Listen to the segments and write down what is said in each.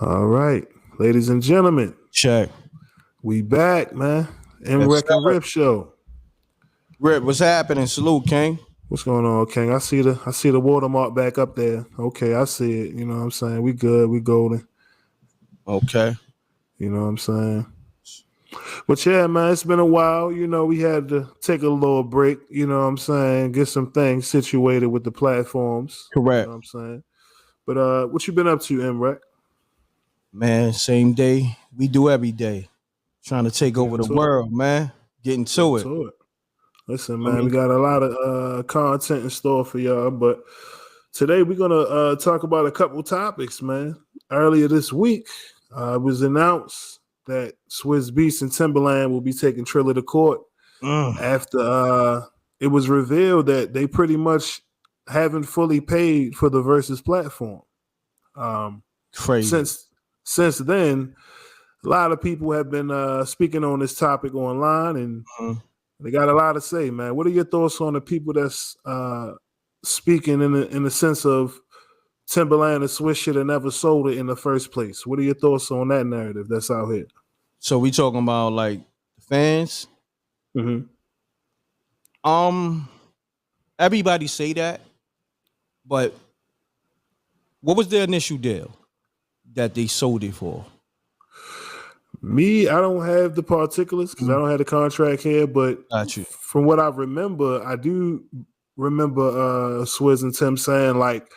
All right, ladies and gentlemen, Check. we back, man. Yes, MRECK and sir. Rip Show. Rip, what's happening? Salute, King. What's going on, King? I see the watermark back up there. Okay, I see it. You know what I'm saying? We good. We golden. Okay. You know what I'm saying? But yeah, man, it's been a while. You know, we had to take a little break. You know what I'm saying? Get some things situated with the platforms. You know Correct. what I'm saying? But what you been up to, MRECK? Man, same day. We do every day. Trying to take over Getting the to it. world, man. Getting Getting to it. to it. Listen, I man, we mean, got a lot of content in store for y'all, but today we're gonna talk about a couple topics, man. Earlier this week, it was announced that Swiss Beats and Timberland will be taking Triller to court after it was revealed that they pretty much haven't fully paid for the Verzuz platform. Um, crazy. since then, a lot of people have been speaking on this topic online, and Mhm. they got a lot to say, man. What are your thoughts on the people that's speaking in the sense of Timberland and Swiss should have never sold it in the first place? What are your thoughts on that narrative that's out here? So we talking about like fans. Mm-hmm. Um, Everybody say that, but what was the initial deal that they sold it for? Me, I don't have the particulars because I Mhm. don't have the contract here, but Got you. from what I remember, I do remember Swizz and Tim saying like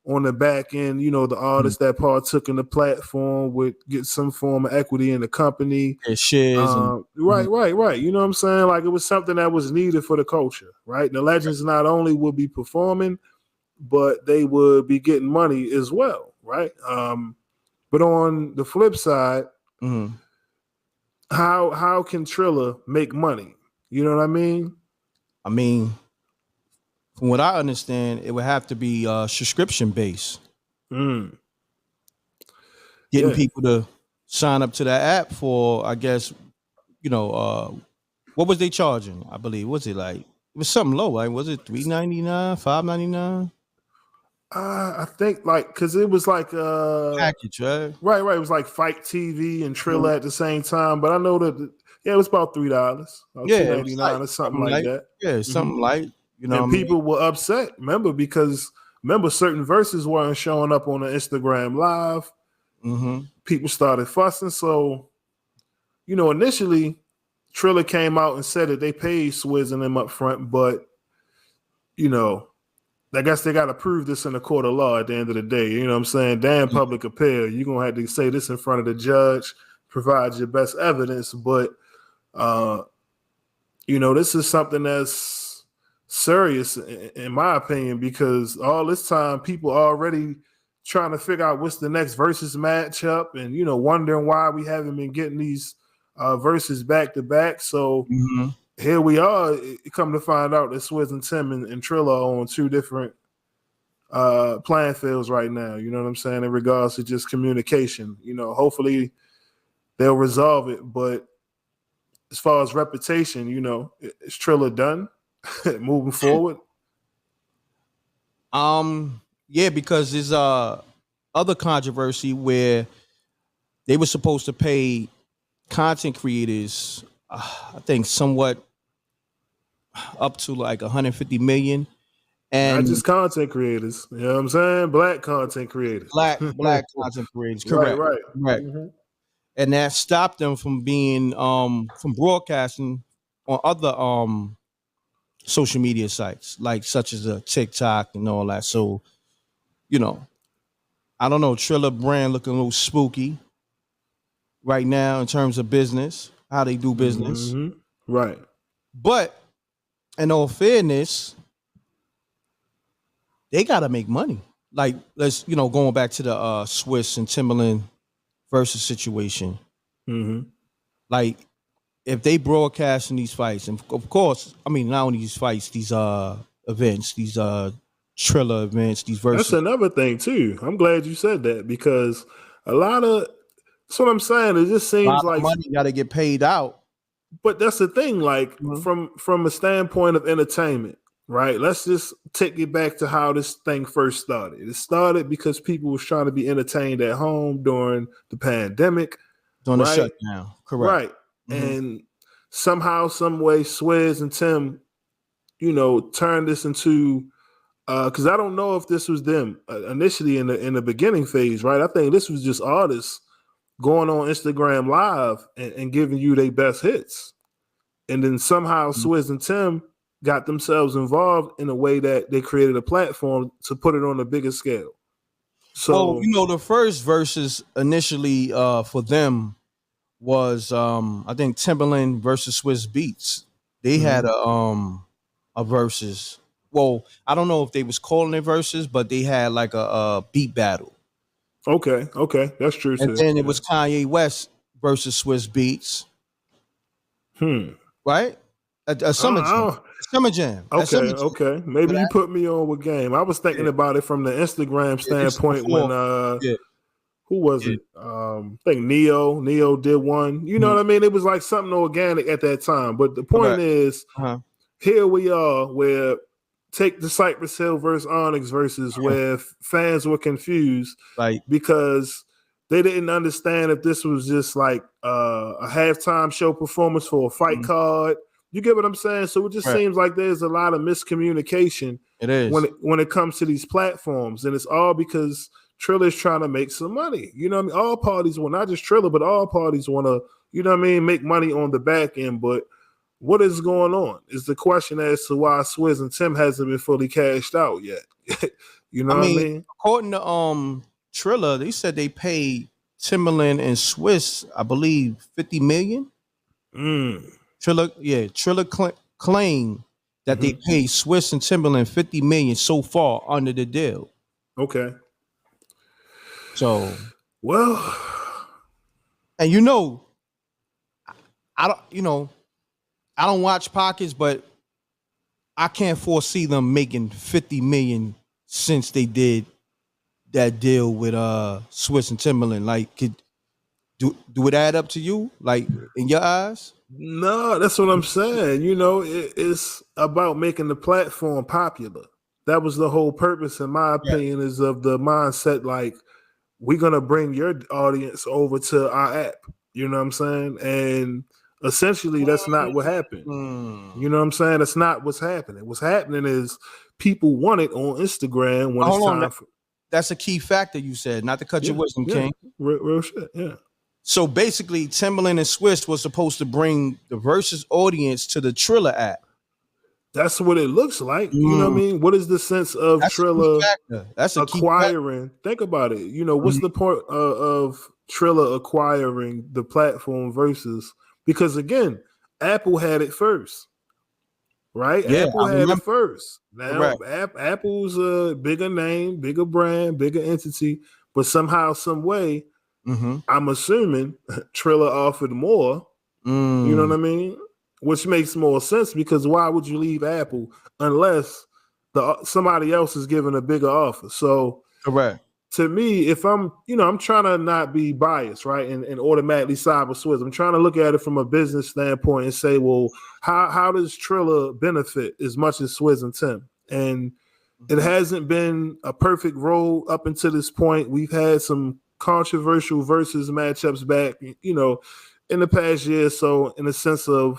on the back end, you know, the Mhm. artists that partook in the platform would get some form of equity in the company. Their shares and Right, Mhm. right, right. You know what I'm saying? Like it was something that was needed for the culture, right? The legends not only would be performing, but they would be getting money as well, right? But on the flip side, Mhm. how can Triller make money? You know what I mean? I mean, from what I understand, it would have to be subscription based. Mm, Getting yeah. people to sign up to that app for, I guess, what was they charging? I believe was it like it was something low, right? Was it $3.99, $5.99 I think like because it was like package, right? right. It was like Fight TV and Mhm. Triller at the same time. But I know that yeah, it was about $3 or Yeah, two it ninety was like nine or something something like like that. Hmm. something like you know what And I mean? people were upset. Remember because remember certain verses weren't showing up on the Instagram live. Hmm. People started fussing. So you know, initially Triller came out and said that they paid Swizz and them up front, but you know, I guess they got to prove this in a court of law at the end of the day. You know what I'm saying? Damn public appeal. You're going to have to say this in front of the judge, provide your best evidence. But, uh, you know, this is something that's serious, in my opinion, because all this time people are already trying to figure out what's the next versus matchup and, you know, wondering why we haven't been getting these verses back to back. So, Hmm. here we are. Come to find out that Swizz and Tim and Triller are on two different playing fields right now. You know what I'm saying? In regards to just communication. You know, hopefully they'll resolve it. But as far as reputation, you know, is Triller done moving forward? Yeah, because there's other controversy where they were supposed to pay content creators, I think somewhat up to like 150 million, Not and just content creators. You know what I'm saying? Black content creators. black content creators. Right, Correct, right. correct, Mm-hmm. and that stopped them from being from broadcasting on other social media sites like such as a TikTok and all that. So you know, I don't know. Triller brand looking a little spooky right now in terms of business, how they do business. Mm-hmm. Right. But in all fairness, they gotta make money. Like let's going back to the Swiss and Timberland versus situation. Mm-hmm. Like if they broadcast in these fights, and of course, I mean not only these fights, these events, these Triller events, these That's versus. another thing too. I'm glad you said that because a lot of that's what I'm saying. It just A lot seems of like money got to get paid out. but that's the thing, like Mhm. from a standpoint of entertainment, right? Let's just take it back to how this thing first started. It started because people was trying to be entertained at home during the pandemic, During the right? shutdown. Correct. Right. Mm-hmm. And somehow, some way, Swizz and Tim, turned this into because I don't know if this was them initially in the beginning phase, right? I think this was just artists going on Instagram Live and giving you their best hits, and then somehow Swizz and Tim got themselves involved in a way that they created a platform to put it on a bigger scale. Well, So the first verses initially for them was I think Timberland versus Swiss Beats. They had a versus. Well, I don't know if they was calling it verses, but they had like a beat battle. okay, that's true And too. then it was Kanye West versus Swiss Beats, right? A Summer Jam. Summer Jam. At Summer Jam. Okay. Maybe you put me on with game. I was thinking about it from the Instagram standpoint when who was it? I think Neo did one. You know what I mean? It was like something organic at that time. But the point is, here we are where take the Cypress Hill versus Onyx versus where fans were confused because they didn't understand if this was just like a halftime show performance for a fight card. You get what I'm saying? So it just seems like there's a lot of miscommunication when it comes to these platforms. And it's all because Triller's trying to make some money. You know what I mean? All parties, well, not just Triller, but all parties want to, make money on the back end. But what is going on is the question as to why Swizz and Tim hasn't been fully cashed out yet. You know what I mean? According to Triller, they said they paid Timberland and Swiss, I believe, $50 million. Triller claimed that they paid Swiss and Timberland $50 million so far under the deal. Okay. So, well, and I don't watch pockets, but I can't foresee them making $50 million since they did that deal with Swiss and Timberland. Like, do it add up to you? Like, in your eyes? No, that's what I'm saying. It's about making the platform popular. That was the whole purpose, in my opinion, is of the mindset like, we're going to bring your audience over to our app. You know what I'm saying? And essentially, that's not what happened. You know what I'm saying? That's not what's happening. What's happening is people want it on Instagram when it's time for... That's a key factor you said, not to cut your wisdom, King. Real shit, yeah. So basically, Timberland and Swiss was supposed to bring the Verzuz audience to the Triller app. That's what it looks like. You know what I mean? What is the sense of Triller acquiring? Think about it. What's the point of Triller acquiring the platform Verzuz? Because again, Apple had it first, right? Yeah, Apple had it first. Now, Apple's a bigger name, bigger brand, bigger entity, but somehow, some way, I'm assuming Triller offered more. You know what I mean? Which makes more sense because why would you leave Apple unless somebody else is giving a bigger offer? So, to me, if I'm trying to not be biased, right, and automatically side with Swizz. I'm trying to look at it from a business standpoint and say, well, how does Triller benefit as much as Swizz and Tim? And it hasn't been a perfect road up until this point. We've had some controversial versus matchups back, in the past year. So, in the sense of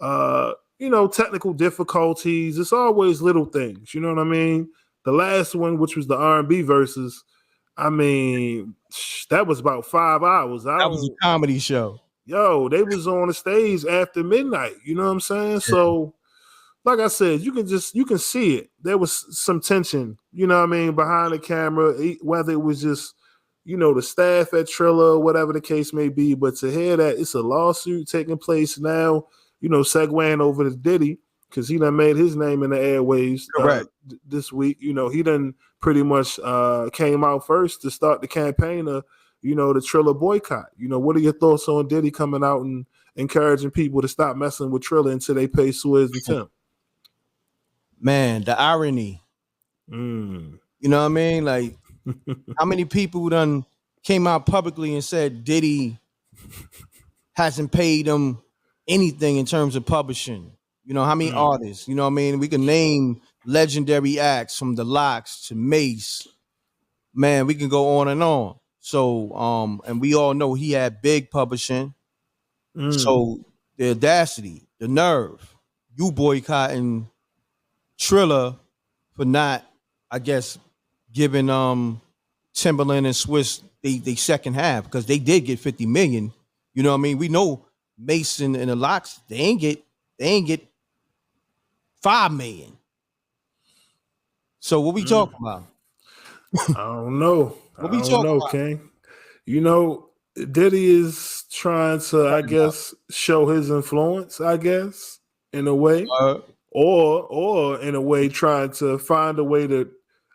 technical difficulties, it's always little things. You know what I mean? The last one, which was the R&B versus, I mean, that was about 5 hours. That was a comedy show. Yo, they was on the stage after midnight. You know what I'm saying? Yeah. So, like I said, you can see it. There was some tension, you know what I mean, behind the camera, whether it was just, the staff at Triller, whatever the case may be. But to hear that it's a lawsuit taking place now, segueing over to Diddy, because he done made his name in the airwaves this week. He done pretty much came out first to start the campaign of, the Triller boycott. What are your thoughts on Diddy coming out and encouraging people to stop messing with Triller until they pay Swizz and Tim? Man, the irony. You know what I mean? Like, how many people done came out publicly and said Diddy hasn't paid them anything in terms of publishing? You know, how many artists? You know what I mean? We can name legendary acts from the Locks to Mace. Man, we can go on and on. So, and we all know he had big publishing. So the audacity, the nerve, you boycotting Triller for not, I guess, giving Timberland and Swiss they second half because they did get 50 million. You know what I mean? We know Mason and the Locks, they ain't get 5 million. So what we talking about? I don't know. What I we don't talking know, about? King. You know, Diddy is trying to, I guess, show his influence, I guess, in a way. Or in a way trying to find a way to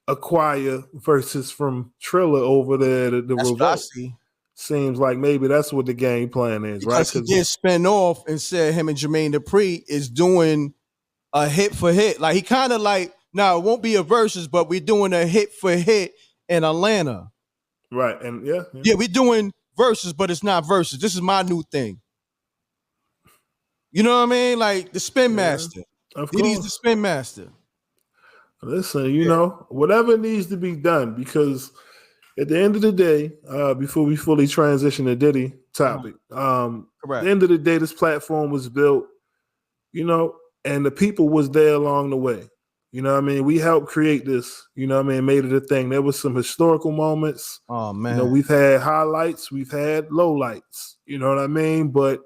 acquire Versus from Triller over there the That's what I Revolt. see. Seems like maybe that's what the game plan is, right? Because he did spin off and said him and Jermaine Dupri is doing a hit for hit. Like he kind of like, now it won't be a versus, but we're doing a hit for hit in Atlanta. Right. And yeah. We're doing versus, but it's not versus. This is my new thing. You know what I mean? Like the spin master. Of Diddy's course. the spin master. Listen, you know, whatever needs to be done, because at the end of the day, before we fully transition to Diddy topic, Correct. at the end of the day, this platform was built, you know, and the people was there along the way. You know what I mean? We helped create this, you know what I mean, made it a thing. There was some historical moments. Oh man. You know, we've had highlights, we've had lowlights, you know what I mean? But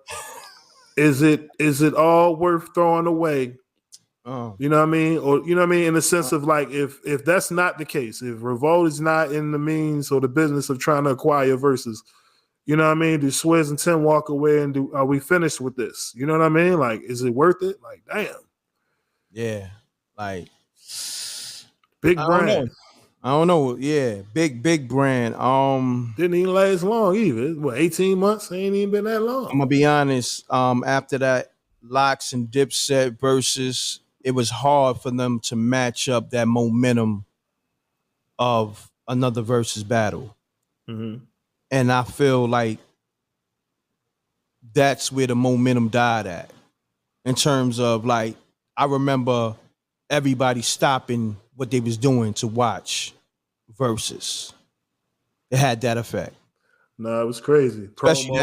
is it all worth throwing away? You know what I mean? Or you know what I mean? In the sense of like if that's not the case, if Revolt is not in the means or the business of trying to acquire Versus, you know what I mean? Do Swizz and Tim walk away and are we finished with this? You know what I mean? Like, is it worth it? Like, damn. Yeah. Like big brand. I don't know. Yeah, big brand. Didn't even last long either. What, 18 months? Ain't even been that long. I'm gonna be honest. After that Locks and Dipset versus, it was hard for them to match up that momentum of another versus battle. And I feel like that's where the momentum died at. In terms of like, I remember everybody stopping what they was doing to watch versus. It had that effect. No, it was crazy. Especially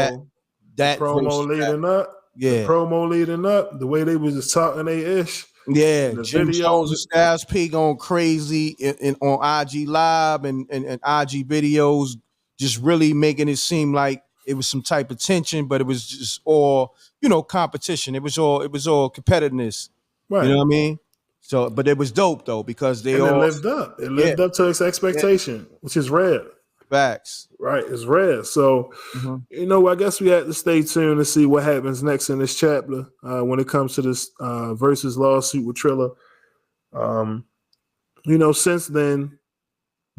that promo leading up. Yeah. The promo leading up, the way they was just talking they ish. Yeah, the Jim video. Jones and Styles P going crazy in on IG Live and IG videos, just really making it seem like it was some type of tension, but it was just all, you know, competition. It was all competitiveness. Right. You know what I mean? So, but it was dope though because they all lived up. It lived up to its expectation, which is rare. Facts. Right, it's rare. So, you know, I guess we have to stay tuned to see what happens next in this chapter when it comes to this Versus lawsuit with Triller. You know, since then,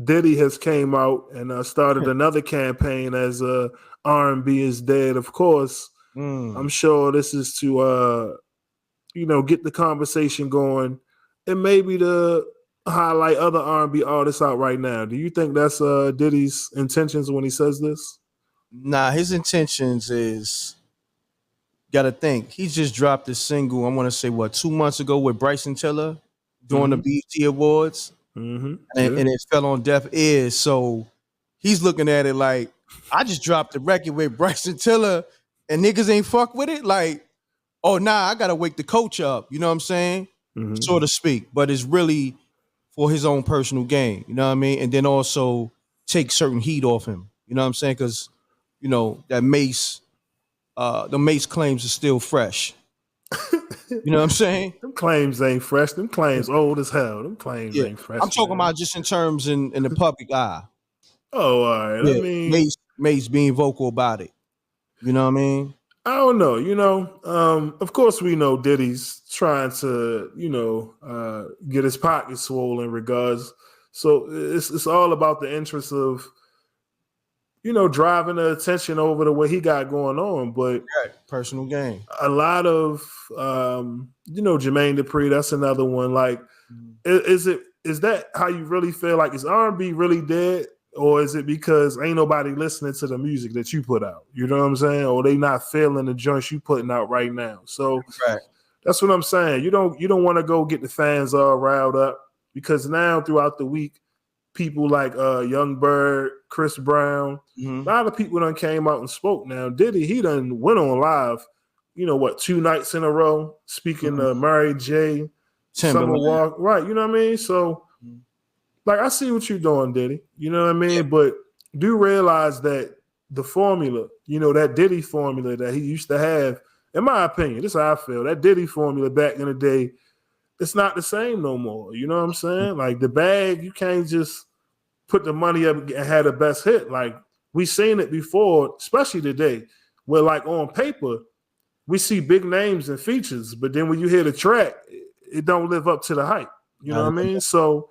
Diddy has came out and started another campaign as R&B is dead. Of course, I'm sure this is to, you know, get the conversation going and maybe to highlight other R&B artists out right now. Do you think that's Diddy's intentions when he says this? Nah, his intentions is, gotta think, he just dropped a single, I want to say, 2 months ago with Bryson Tiller during the BET Awards, and it fell on deaf ears. So he's looking at it like, I just dropped a record with Bryson Tiller and niggas ain't fuck with it. Like, oh, nah, I gotta wake the coach up. You know what I'm saying? So to speak. But it's really for his own personal gain. You know what I mean? And then also take certain heat off him. You know what I'm saying? Because, you know, that Mace, the Mace claims are still fresh. You know what I'm saying? Them claims ain't fresh. Them claims old as hell. Them claims ain't fresh. I'm talking about just in terms in the public eye. Oh, all right. I mean, Mace being vocal about it. You know what I mean? I don't know. You know, of course we know Diddy's trying to, you know, get his pockets swollen regards. So it's all about the interest of, you know, driving the attention over to what he got going on. But personal gain. A lot of, you know, Jermaine Dupri, that's another one. Like, is that how you really feel? Like, is R&B really dead? Or is it because ain't nobody listening to the music that you put out? You know what I'm saying? Or they not feeling the joints you putting out right now. So That's what I'm saying. You don't want to go get the fans all riled up because now throughout the week, people like Young Bird, Chris Brown, a lot of people done came out and spoke. Now Diddy, he done went on live, 2 nights in a row, speaking to Mary J, Summer Walk, right? You know what I mean? So, like, I see what you're doing, Diddy. You know what I mean? But do realize that the formula, that Diddy formula that he used to have, in my opinion, this is how I feel. That Diddy formula back in the day, it's not the same no more. You know what I'm saying? Like the bag, you can't just put the money up and have the best hit. Like we seen it before, especially today, where like on paper, we see big names and features, but then when you hear the track, it don't live up to the hype. You know what I mean? So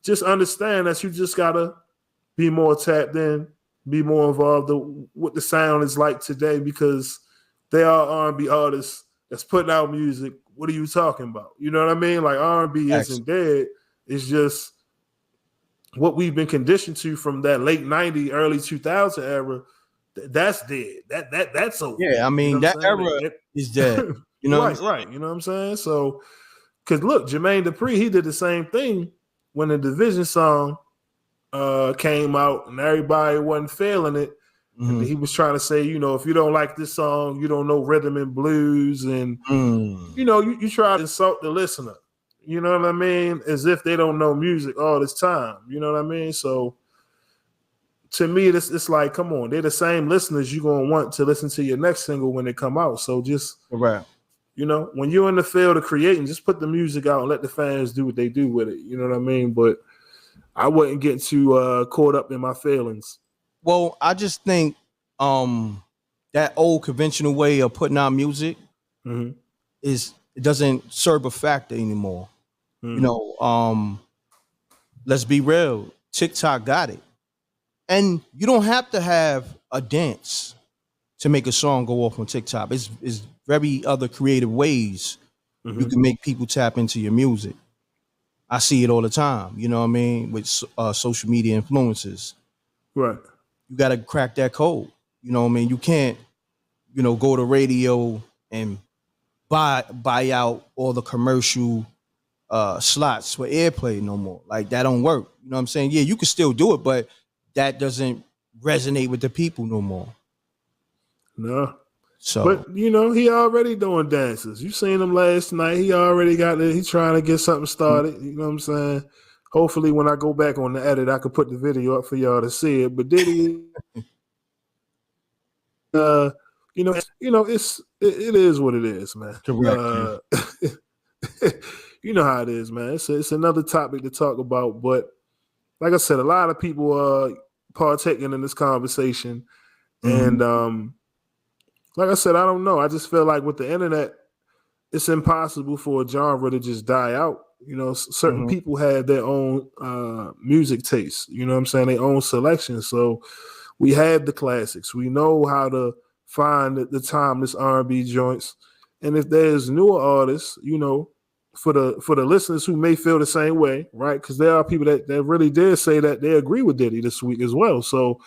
just understand that you just gotta be more tapped in, be more involved with what the sound is like today because they are R&B artists that's putting out music. What are you talking about? You know what I mean? Like R&B isn't dead. It's just what we've been conditioned to from that late 90s, early 2000 era. That's dead. That's over. Yeah, I mean, that era is dead. You know, right. You know what I'm saying? So, because look, Jermaine Dupri, he did the same thing when the Division song came out and everybody wasn't feeling it. And he was trying to say, if you don't like this song, you don't know rhythm and blues, and you try to insult the listener. You know what I mean? As if they don't know music all this time. You know what I mean? So to me, it's like, come on, they're the same listeners you're gonna want to listen to your next single when they come out. So just when you're in the field of creating, just put the music out and let the fans do what they do with it. You know what I mean? But I wouldn't get too caught up in my feelings. Well, I just think that old conventional way of putting out music it doesn't serve a factor anymore. Let's be real. TikTok got it. And you don't have to have a dance to make a song go off on TikTok. It's very other creative ways you can make people tap into your music. I see it all the time, you know what I mean, with social media influences. Right. You got to crack that code. You know what I mean? You can't, go to radio and buy out all the commercial slots for airplay no more. Like that don't work. You know what I'm saying? Yeah, you can still do it, but that doesn't resonate with the people no more. No. So, but he already doing dances. You seen him last night. He already got it. He's trying to get something started. You know what I'm saying? Hopefully, when I go back on the edit, I could put the video up for y'all to see it. But Diddy, it is what it is, man. Correct. You know how it is, man. It's another topic to talk about. But like I said, a lot of people are partaking in this conversation, and like I said, I don't know. I just feel like with the internet, it's impossible for a genre to just die out. Certain people have their own music taste. You know what I'm saying? Their own selection. So we have the classics. We know how to find the timeless R&B joints. And if there's newer artists, for the listeners who may feel the same way, right? Because there are people that really did say that they agree with Diddy this week as well. So,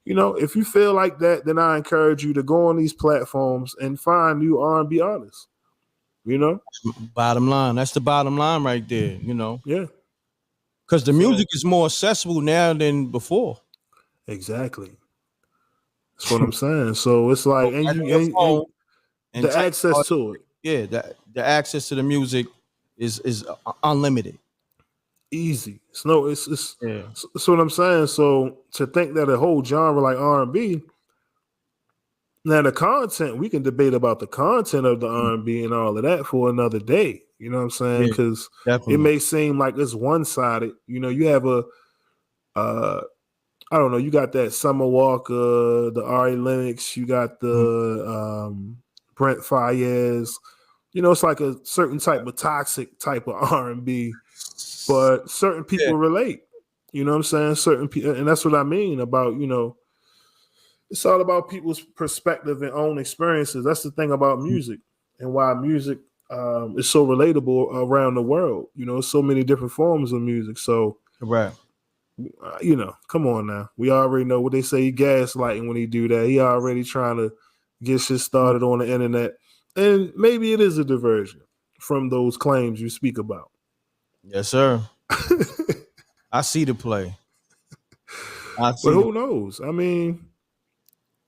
if you feel like that, then I encourage you to go on these platforms and find new R&B artists. Bottom line. That's the bottom line right there, Yeah. Because the music is more accessible now than before. Exactly. That's what I'm saying. So it's like, and the access to it. Yeah, the access to the music is unlimited. Easy. It's what I'm saying. So to think that a whole genre like R&B, now the content, we can debate about the content of the R&B and all of that for another day. You know what I'm saying? Because it may seem like it's one-sided. You have I don't know, you got that Summer Walker, the Ari Lennox, you got the Brent Faiyaz. It's like a certain type of toxic type of R&B, but certain people relate. You know what I'm saying? Certain people, and that's what I mean about, it's all about people's perspective and own experiences. That's the thing about music and why music is so relatable around the world. So many different forms of music. So, come on now. We already know what they say. He gaslighting when he do that. He already trying to get shit started on the internet. And maybe it is a diversion from those claims you speak about. Yes, sir. I see the play. I But see the who knows? I mean,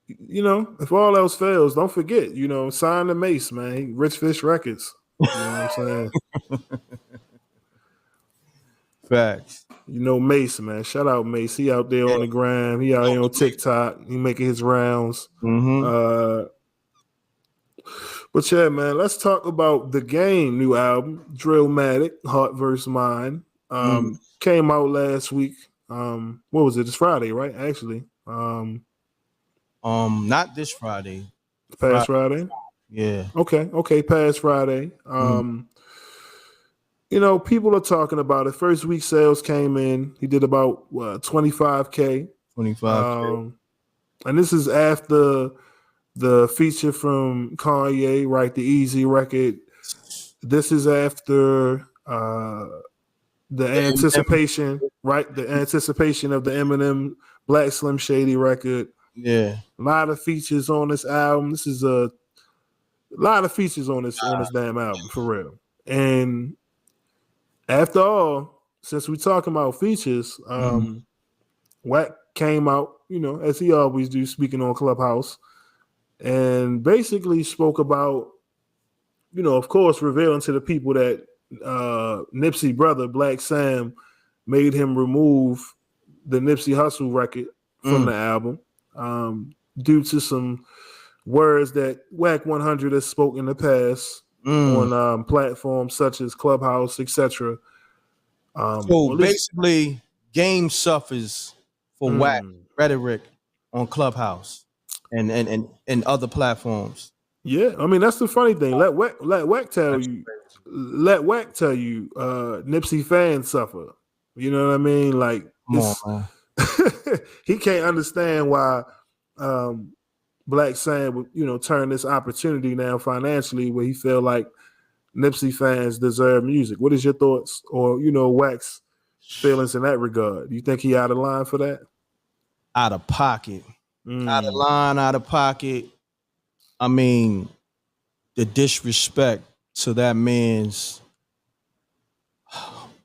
if all else fails, don't forget, sign the Mace, man. Rich Fish Records. You know what I'm saying? facts. Mace, man. Shout out Mace. He out there Yeah. on the gram. He out here on TikTok. He making his rounds. Mm-hmm. But yeah, man, let's talk about The Game new album, Drillmatic, Heart vs. Mind. Came out last week. What was it? It's Friday, right? Actually. Not this Friday. Past Friday? Yeah. Okay, past Friday. People are talking about it. First week sales came in. He did about 25K. 25K. And this is after the feature from Kanye, right? The Easy record. This is after the anticipation, right? The anticipation of the Eminem Black Slim Shady record. Yeah. A lot of features on this album. This is a lot of features on this damn album, for real. And after all, since we're talking about features, Wack came out, as he always do, speaking on Clubhouse, and basically spoke about, of course, revealing to the people that Nipsey brother, Black Sam, made him remove the Nipsey Hussle record from the album due to some words that Wack 100 has spoken in the past on platforms such as Clubhouse, etc. So basically, Game suffers for Wack rhetoric on Clubhouse and other platforms. Yeah, I mean that's the funny thing. Let Wack tell you. Nipsey fans suffer. You know what I mean? Like he can't understand why Black Sam would turn this opportunity now financially where he feel like Nipsey fans deserve music. What is your thoughts or Wack's feelings in that regard? Do you think he out of line for that? Out of pocket. Out of line, out of pocket. I mean, the disrespect to that man's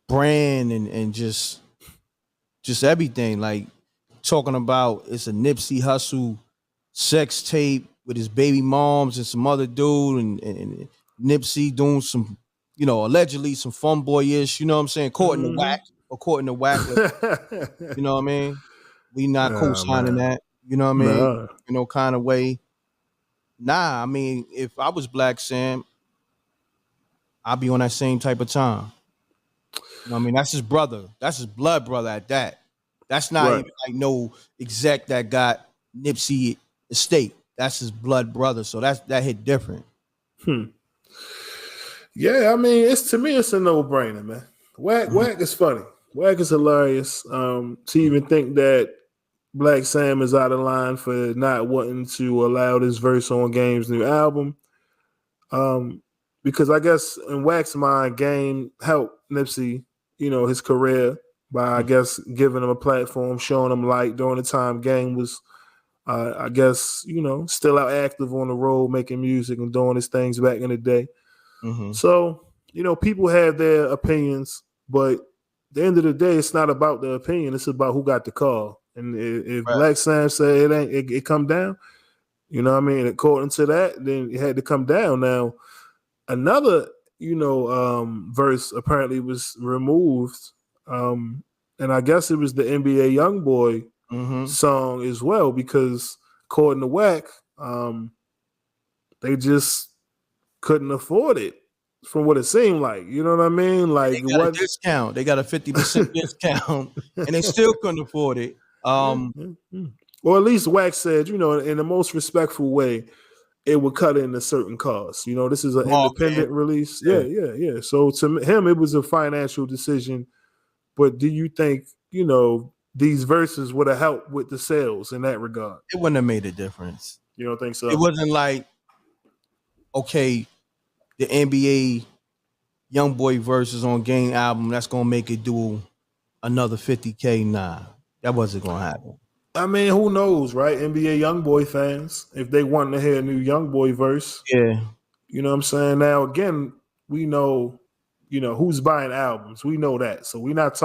brand and just everything. Like talking about it's a Nipsey Hussle sex tape with his baby moms and some other dude and Nipsey doing some, allegedly some fun boyish, you know what I'm saying? According to Wack. You know what I mean? We not co-signing that. You know what I mean? Kind of way. Nah, I mean, if I was Black Sam, I'd be on that same type of time. You know what I mean? That's his brother. That's his blood brother at that. That's not even like no exec that got Nipsey estate. That's his blood brother. So that hit different. Yeah, I mean, it's a no-brainer, man. Wack is funny. Wack is hilarious. To even think that Black Sam is out of line for not wanting to allow this verse on Game's new album. Because I guess in Wack's mind, Game helped Nipsey, his career by, I guess, giving him a platform, showing him light during the time Game was, I guess, still out active on the road, making music and doing his things back in the day. So, people have their opinions, but at the end of the day, it's not about the opinion. It's about who got the call. And if Black Sam said it come down, you know what I mean? According to that, then it had to come down. Now, another, verse apparently was removed. And I guess it was the NBA Youngboy song as well, because according to Wack, they just couldn't afford it from what it seemed like. You know what I mean? Like they got a discount. They got a 50% discount and they still couldn't afford it. Or at least Wack said, in the most respectful way, it would cut into certain costs. This is an independent release. Yeah. So to him, it was a financial decision. But do you think, these verses would have helped with the sales in that regard? It wouldn't have made a difference. You don't think so? It wasn't like, okay, the NBA Youngboy verses on Game album, that's going to make it do another 50K. Nah, that wasn't going to happen. I mean, who knows, right? NBA Youngboy fans, if they want to hear a new Youngboy verse, You know what I'm saying? Now again, we know, who's buying albums. We know that. So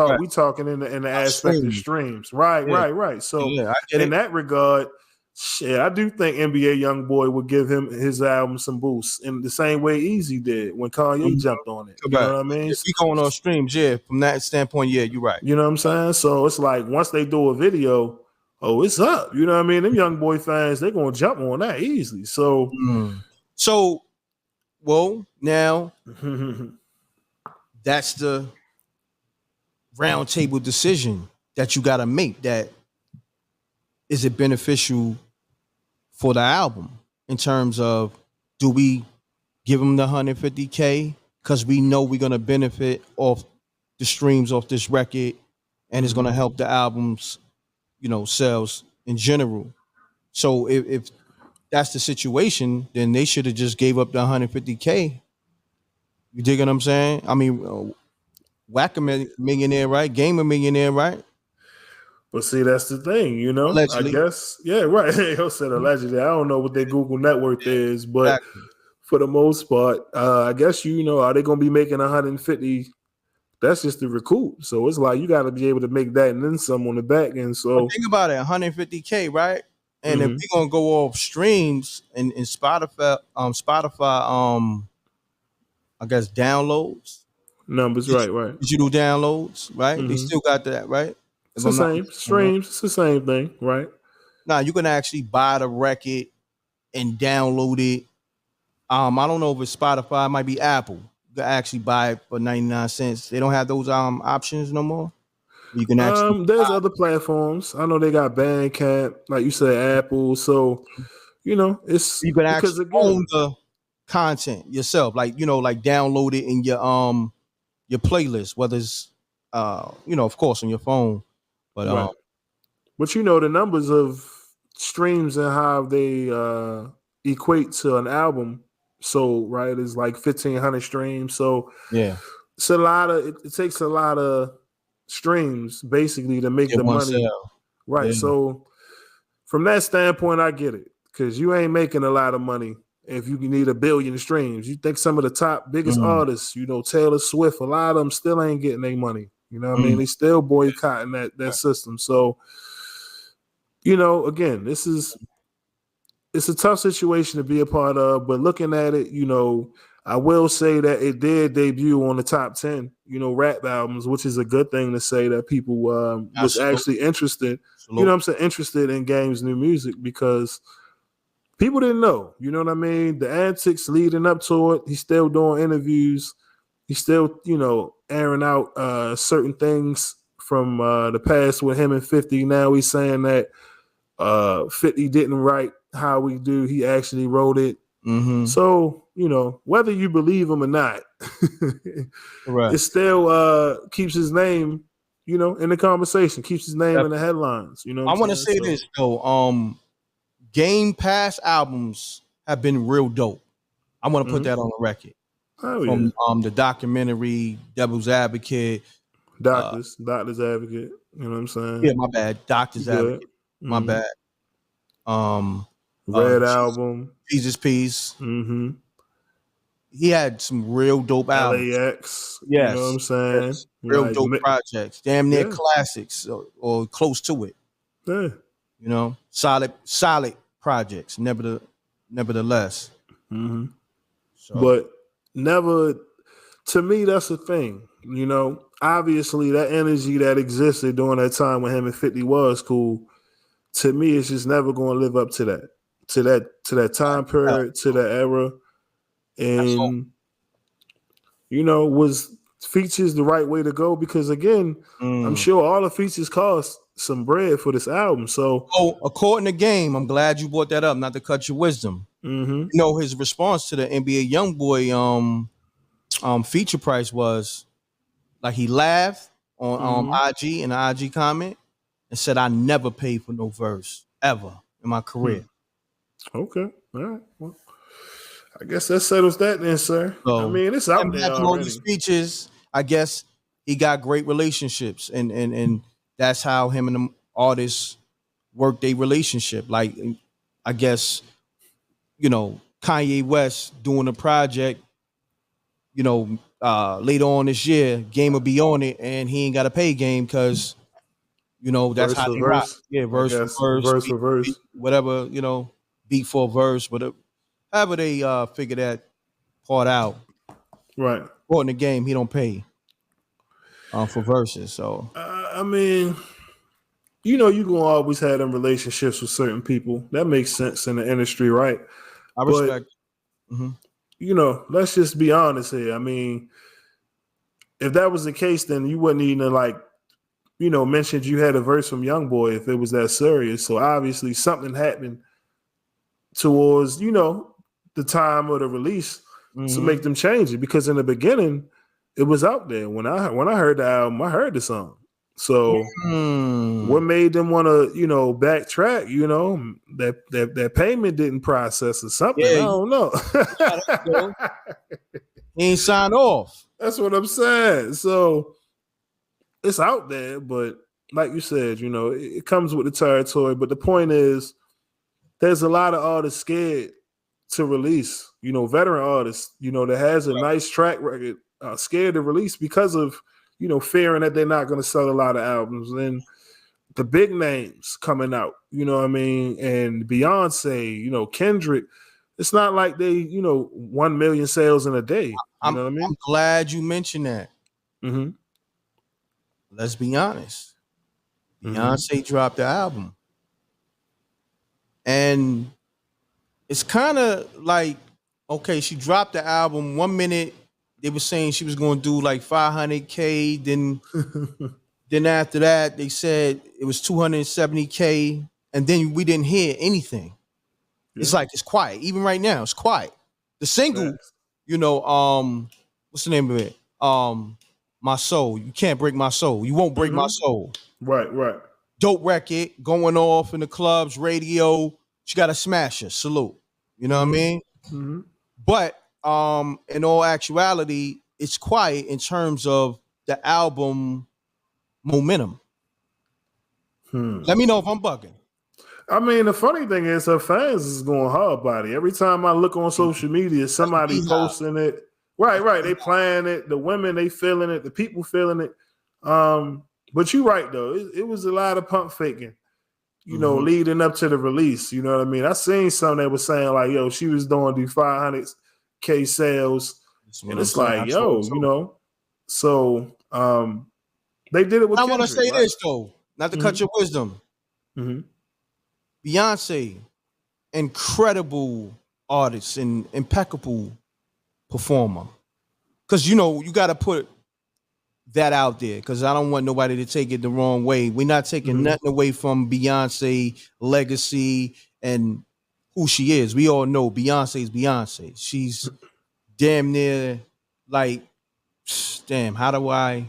Right. we talking in the aspect of Streams. streams. Right, Yeah. right. So Yeah, I get in it. that regard, shit, I do think NBA YoungBoy would give him his album some boosts in the same way Easy did when Kanye Mhm. jumped on it. You know Correct. what I mean? If we going on streams, yeah. From that standpoint, yeah, you're right. You know what I'm saying? So it's like once they do a video, oh, it's up. You know what I mean? Them young boy fans, they're gonna jump on that easily. So So, well, now that's the roundtable decision that you got to make. That is it beneficial for the album in terms of do we give them the 150K because we know we're gonna benefit off the streams off this record, and it's gonna help the album's sales in general. So if that's the situation, then they should have just gave up the 150K. You dig what I'm saying? I mean, Whack a millionaire, right? Game a millionaire, right? but see, that's the thing, I Allegedly. guess, yeah, right. He said allegedly. I don't know what their Google net worth is, but Exactly. for the most part, I guess are they gonna be making 150? That's just the recoup. So it's like you got to be able to make that and then some on the back end. But So think about it, 150K, right? And if mhm. we're gonna go off streams and Spotify, I guess downloads, Numbers, right. digital downloads, right? They Hmm. still got that, right? It's If the I'm not same mistaken, right? streams. It's the same thing, right? Now you can actually buy the record and download it. I don't know if it's Spotify, it might be Apple. You can actually buy it for 99 cents. They don't have those options no more. You can actually There's other platforms. I know they got Bandcamp, like you said, Apple. So it's you can because actually own again, the content yourself, like like download it in your playlist, whether it's of course on your phone, but right. But the numbers of streams and how they equate to an album. So right is like 1,500 streams. So yeah, it's a lot of it takes a lot of streams basically to make get the one money. sale. Right. Yeah. So from that standpoint, I get it because you ain't making a lot of money if you need 1 billion streams. You think some of the top biggest Mm, artists, Taylor Swift, a lot of them still ain't getting their money. You know what I mean? mm, They still boycotting that system. So, again, it's a tough situation to be a part of, but looking at it, I will say that it did debut on the top 10, rap albums, which is a good thing to say that people was absolutely, actually interested, absolutely. I'm saying, interested in Game's new music because people didn't know, you know what I mean? The antics leading up to it, he's still doing interviews. He's still, airing out certain things from the past with him and 50. Now he's saying that 50 didn't write How We Do. He actually wrote it. Mm-hmm. So, whether you believe him or not, it Correct. still keeps his name, in the conversation, keeps his name Yep. in the headlines. You know what I I'm want to saying? say So, this though. Game Pass albums have been real dope. I want to put that on the record. oh yeah. From the documentary Devil's Advocate. Doctors advocate. You know what I'm Yeah, saying? my bad. Doctor's Good. Advocate. My bad. Um, Red Jesus, album. Jesus Peace. Mm-hmm. He had some real dope albums. LAX. You know what Yes, I'm saying? yes, real Like, dope projects. Damn near yeah, classics or close to it. yeah. Solid projects. Nevertheless. Mm-hmm. So But never, to me, that's the thing. Obviously that energy that existed during that time when him and 50 was cool. To me, it's just never going to live up to that time period, to that era. that's all. And, was features the right way to go? Because again, I'm sure all the features cost some bread for this album. So, Oh, according to Game, I'm glad you brought that up. Not to cut your wisdom. mm-hmm, His response to the NBA YoungBoy feature price was like he laughed on mm-hmm. IG in an IG comment and said, "I never paid for no verse ever in my career." Okay. All right. Well, I guess that settles that then, sir. I So mean, it's out and there having all these already. features, I guess he got great relationships, and that's how him and the artists work their relationship. Like, I guess Kanye West doing a project, later on this year, Game will be on it, and he ain't got to pay Game because that's Verse how for they rock. verse, Yeah, I verse for guess. verse, Verse for verse. whatever, beat for verse, whatever. However they figure that part out. Right. According to Game, he don't pay for verses. So I mean, you gonna always have them relationships with certain people. That makes sense in the industry, right? I But respect. Mm-hmm. let's just be honest here. I mean, if that was the case, then you wouldn't even mentioned you had a verse from YoungBoy if it was that serious. So obviously something happened towards, the time of the release to make them change it. Because in the beginning, it was out there. When I heard the album, I heard the song. So what made them want to, backtrack? That payment didn't process or something. Yeah, I don't know. he ain't signed off. That's what I'm saying. So it's out there, but like you said, it comes with the territory. But the point is, there's a lot of artists scared to release. Veteran artists, that has a nice track record, scared to release because of fearing that they're not going to sell a lot of albums. And the big names coming out, and Beyonce, Kendrick. It's not like they, 1 million sales in a day. You know what I mean? I'm glad you mentioned that. Mm-hmm. Let's be honest. Beyonce dropped the album. And it's kind of like, okay, she dropped the album. 1 minute they were saying she was going to do like 500K. Then after that, they said it was 270K. And then we didn't hear anything. Yeah. It's like it's quiet. Even right now, it's quiet. The single, what's the name of it? My Soul. You can't break my soul. You won't break my soul. Right. Dope record, going off in the clubs, radio. She got a smasher. Salute. You know what I mean? Mm-hmm. But in all actuality, it's quiet in terms of the album momentum. Let me know if I'm bugging. I mean, the funny thing is her fans is going hard body. Every time I look on social media, somebody posting it. Right. They playing it. The women, they feeling it. The people feeling it. But you're right, though. It was a lot of pump faking, leading up to the release. You know what I mean? I seen some that was saying, like, yo, she was doing 500K sales. And it's like, yo, So they did it with I want to say this, though, not to cut your wisdom. Mm-hmm. Beyonce, incredible artist and impeccable performer. Because, you got to put that out there because I don't want nobody to take it the wrong way. We're not taking nothing away from Beyonce legacy and who she is. We all know Beyonce is Beyonce. She's damn near like, how do I,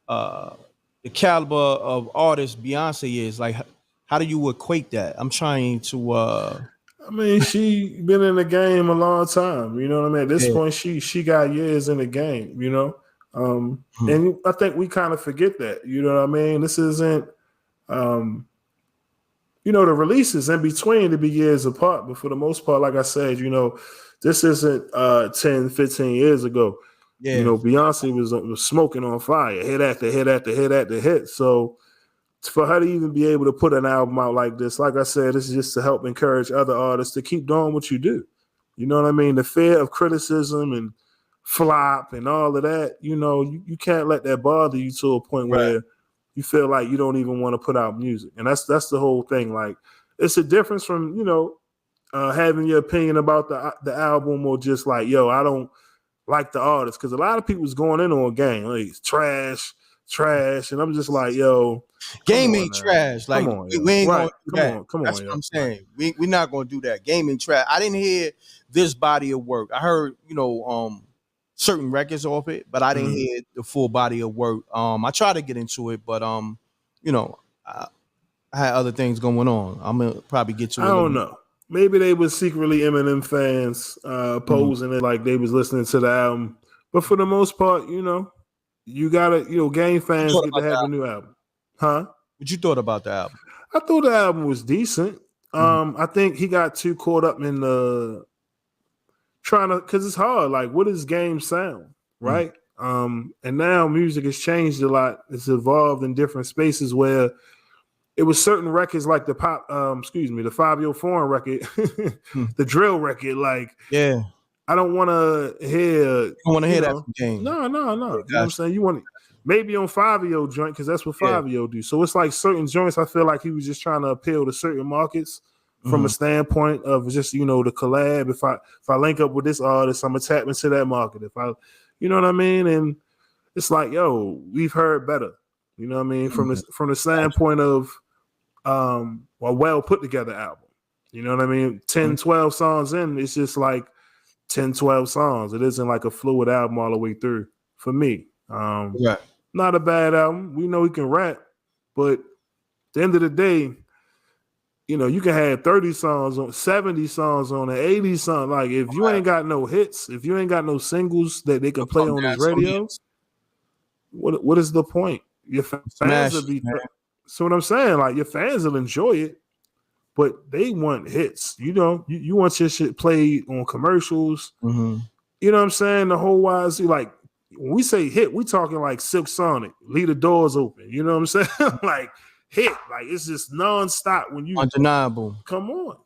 the caliber of artist Beyonce is, like, how do you equate that? I'm trying to, I mean, she been in the game a long time. You know what I mean? At this point, she got years in the game, and I think we kind of forget that. You know what I mean? This isn't, the releases in between to be years apart. But for the most part, like I said, this isn't 10, 15 years ago. Yeah. Beyonce was smoking on fire, hit after hit after hit after hit. So for her to even be able to put an album out like this, like I said, this is just to help encourage other artists to keep doing what you do. You know what I mean? The fear of criticism and flop and all of that, you can't let that bother you to a point where you feel like you don't even want to put out music. And that's the whole thing. Like, it's a difference from, having your opinion about the album or just like, yo, I don't like the artist. Because a lot of people's going in on game. Like, it's trash. And I'm just like, yo, game ain't trash. Like, we ain't gonna do that. Come That's on, what I'm saying. We're not gonna do that. Game ain't trash. I didn't hear this body of work. I heard, certain records off it, but I didn't hear the full body of work. I tried to get into it, but I had other things going on. I'm gonna probably get to it. I don't know. Maybe they were secretly Eminem fans, posing it like they was listening to the album. But for the most part, you gotta, Game fans get to have a new album. Huh? What you thought about the album? I thought the album was decent. I think he got too caught up in the trying to, because it's hard. Like, what is game sound, right? And now music has changed a lot. It's evolved in different spaces where it was certain records like the the Fabio Foreign record, the drill record. Like, Yeah. I don't want to hear. You don't want to hear that know, from game. No. You know what I'm saying? You want maybe on Fabio joint because that's what Fabio do. So it's like certain joints. I feel like he was just trying to appeal to certain markets from a standpoint of just the collab. If I link up with this artist, I'm gonna tap into that market. If I, you know what I mean? And it's like, yo, we've heard better. You know what I mean? From the standpoint of a well put together album. You know what I mean? 10, 12 songs in, it's just like 10, 12 songs. It isn't like a fluid album all the way through for me. Not a bad album. We know he can rap, but at the end of the day, you can have 30 songs on, 70 songs on it, 80 songs. Like, if you ain't got no hits, if you ain't got no singles that they can play on his radio, what is the point? Your fans will be. So what I'm saying, like, your fans will enjoy it, but they want hits. You want your shit played on commercials. You know what I'm saying? The whole wise, like, when we say hit, we talking like Silk Sonic, leave the doors open. You know what I'm saying? Like, hit, like, it's just nonstop when you undeniable. Come on,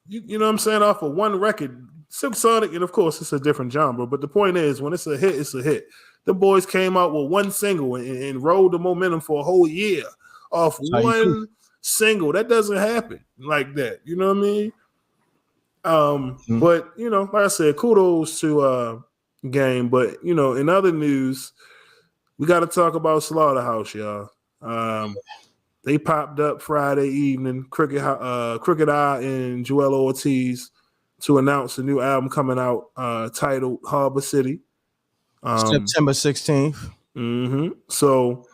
you know what I'm saying? Off of one record, Silk Sonic, and of course it's a different genre. But the point is, when it's a hit, it's a hit. The boys came out with one single and rode the momentum for a whole year off one single. That doesn't happen like that. You know what I mean? But like I said, kudos to Game. But in other news, we got to talk about Slaughterhouse, y'all. They popped up Friday evening, Crooked Eye and Joell Ortiz, to announce a new album coming out titled Harbor City. September 16th. So,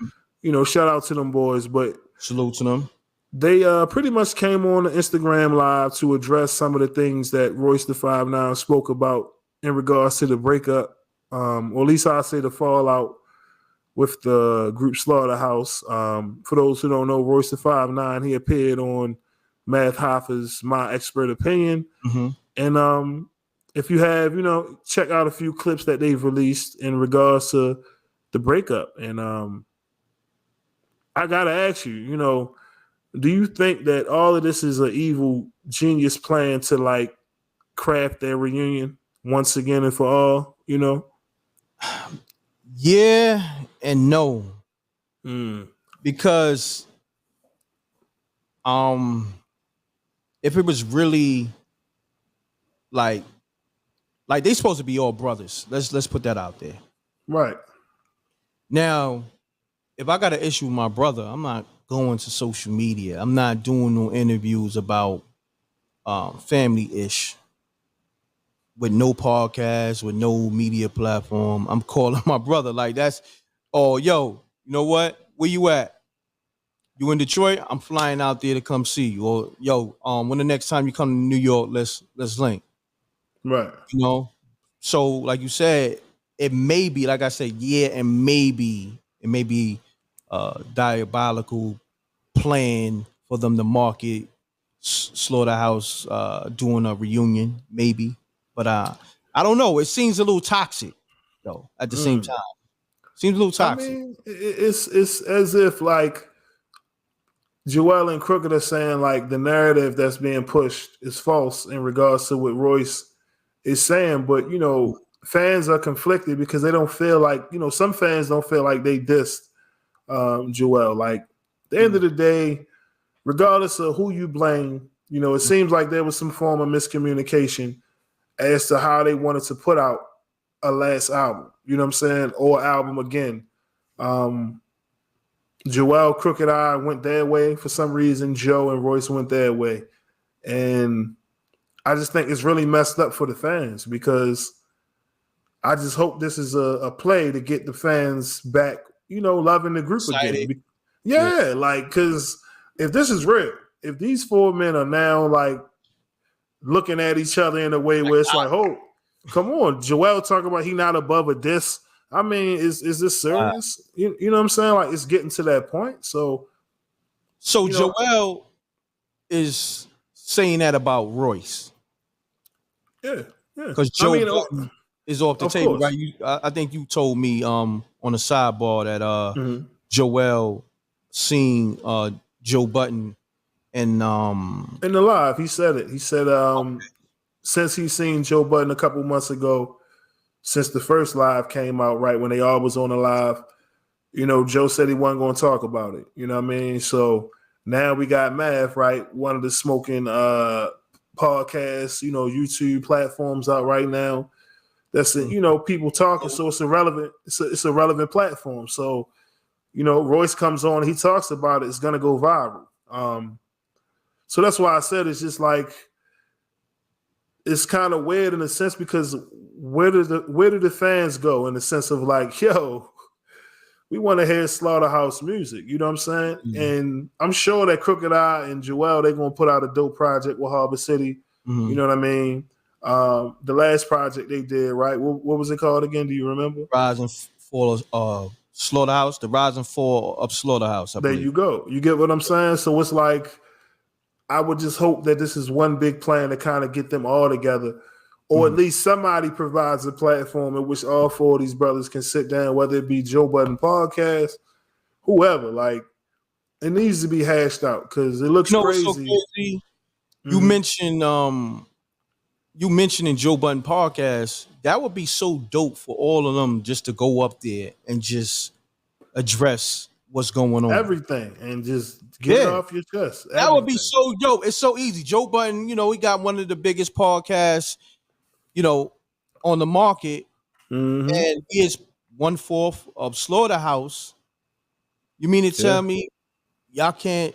shout out to them boys, but salute to them. They pretty much came on the Instagram Live to address some of the things that Royce the 5'9" spoke about in regards to the breakup, or at least I say the fallout with the group Slaughterhouse. For those who don't know, Royce the 5'9", he appeared on Math Hoffa's My Expert Opinion. And if you have, check out a few clips that they've released in regards to the breakup. And I got to ask you, do you think that all of this is an evil genius plan to like craft their reunion once again and for all, Yeah and no. Because if it was really like they supposed to be all brothers. Let's put that out there. Right. Now, if I got an issue with my brother, I'm not going to social media. I'm not doing no interviews about family-ish with no podcast, with no media platform. I'm calling my brother like that's, yo, you know what? Where you at? You in Detroit? I'm flying out there to come see you. Or yo, when the next time you come to New York, let's link. Right. So like you said, it may be, like I said, and maybe it may be diabolical plan for them to market Slaughterhouse doing a reunion, maybe. But I don't know. It seems a little toxic, though, at the same time. Seems a little toxic. I mean, it's as if like Joell and Crooked are saying like the narrative that's being pushed is false in regards to what Royce is saying. But, fans are conflicted because they don't feel like, some fans don't feel like they dissed Joell. Like, at the end of the day, regardless of who you blame, it seems like there was some form of miscommunication as to how they wanted to put out a last album, you know what I'm saying, or album again. Joell, Crooked Eye went their way for some reason. Joe and Royce went their way. And I just think it's really messed up for the fans because I just hope this is a play to get the fans back, loving the group again. Yeah, like, because if this is real, if these four men are now like looking at each other in a way where it's like, oh, come on, Joell talking about he not above a diss. I mean, is this serious? You know what I'm saying? Like, it's getting to that point. So Joell is saying that about Royce. Yeah. Yeah. Because I Joe mean, Budden is off the of table, course. right? I think you told me on the sidebar that Hmm. Joel seen Joe Budden and In the live, he said it. He said since he seen Joe Budden a couple months ago, since the first live came out, right when they all was on the live, Joe said he wasn't going to talk about it. You know what I mean? So now we got Math, right? One of the smoking podcasts, YouTube platforms out right now. That's it, people talking, so it's a relevant, it's a relevant platform. So, Royce comes on, he talks about it, it's gonna go viral. So that's why I said it's just like it's kind of weird in a sense because where do the fans go in the sense of like, yo, we want to hear Slaughterhouse music, you know what I'm saying? Mhm. And I'm sure that Crooked Eye and Joel, they're gonna put out a dope project with Harbor City. You know what I mean? The last project they did, right? What was it called again? Do you remember? Rise and Fall Slaughterhouse, the Rise and Fall of Slaughterhouse, I There believe. you go. You get what I'm saying? So it's like I would just hope that this is one big plan to kind of get them all together, or at Mhm. least somebody provides a platform in which all four of these brothers can sit down, whether it be Joe Budden podcast, whoever. Like it needs to be hashed out because it looks You know what's so crazy. crazy? You Mhm. mentioned in Joe Budden podcast, that would be so dope for all of them just to go up there and just address what's going on. Everything and just get it Yeah, off your chest. that would be Everything. so dope. It's so easy. Joe Budden, he got one of the biggest podcasts, you know, on the market, Hmm. and he is 1/4 of Slaughterhouse. You mean to Yeah. tell me y'all can't,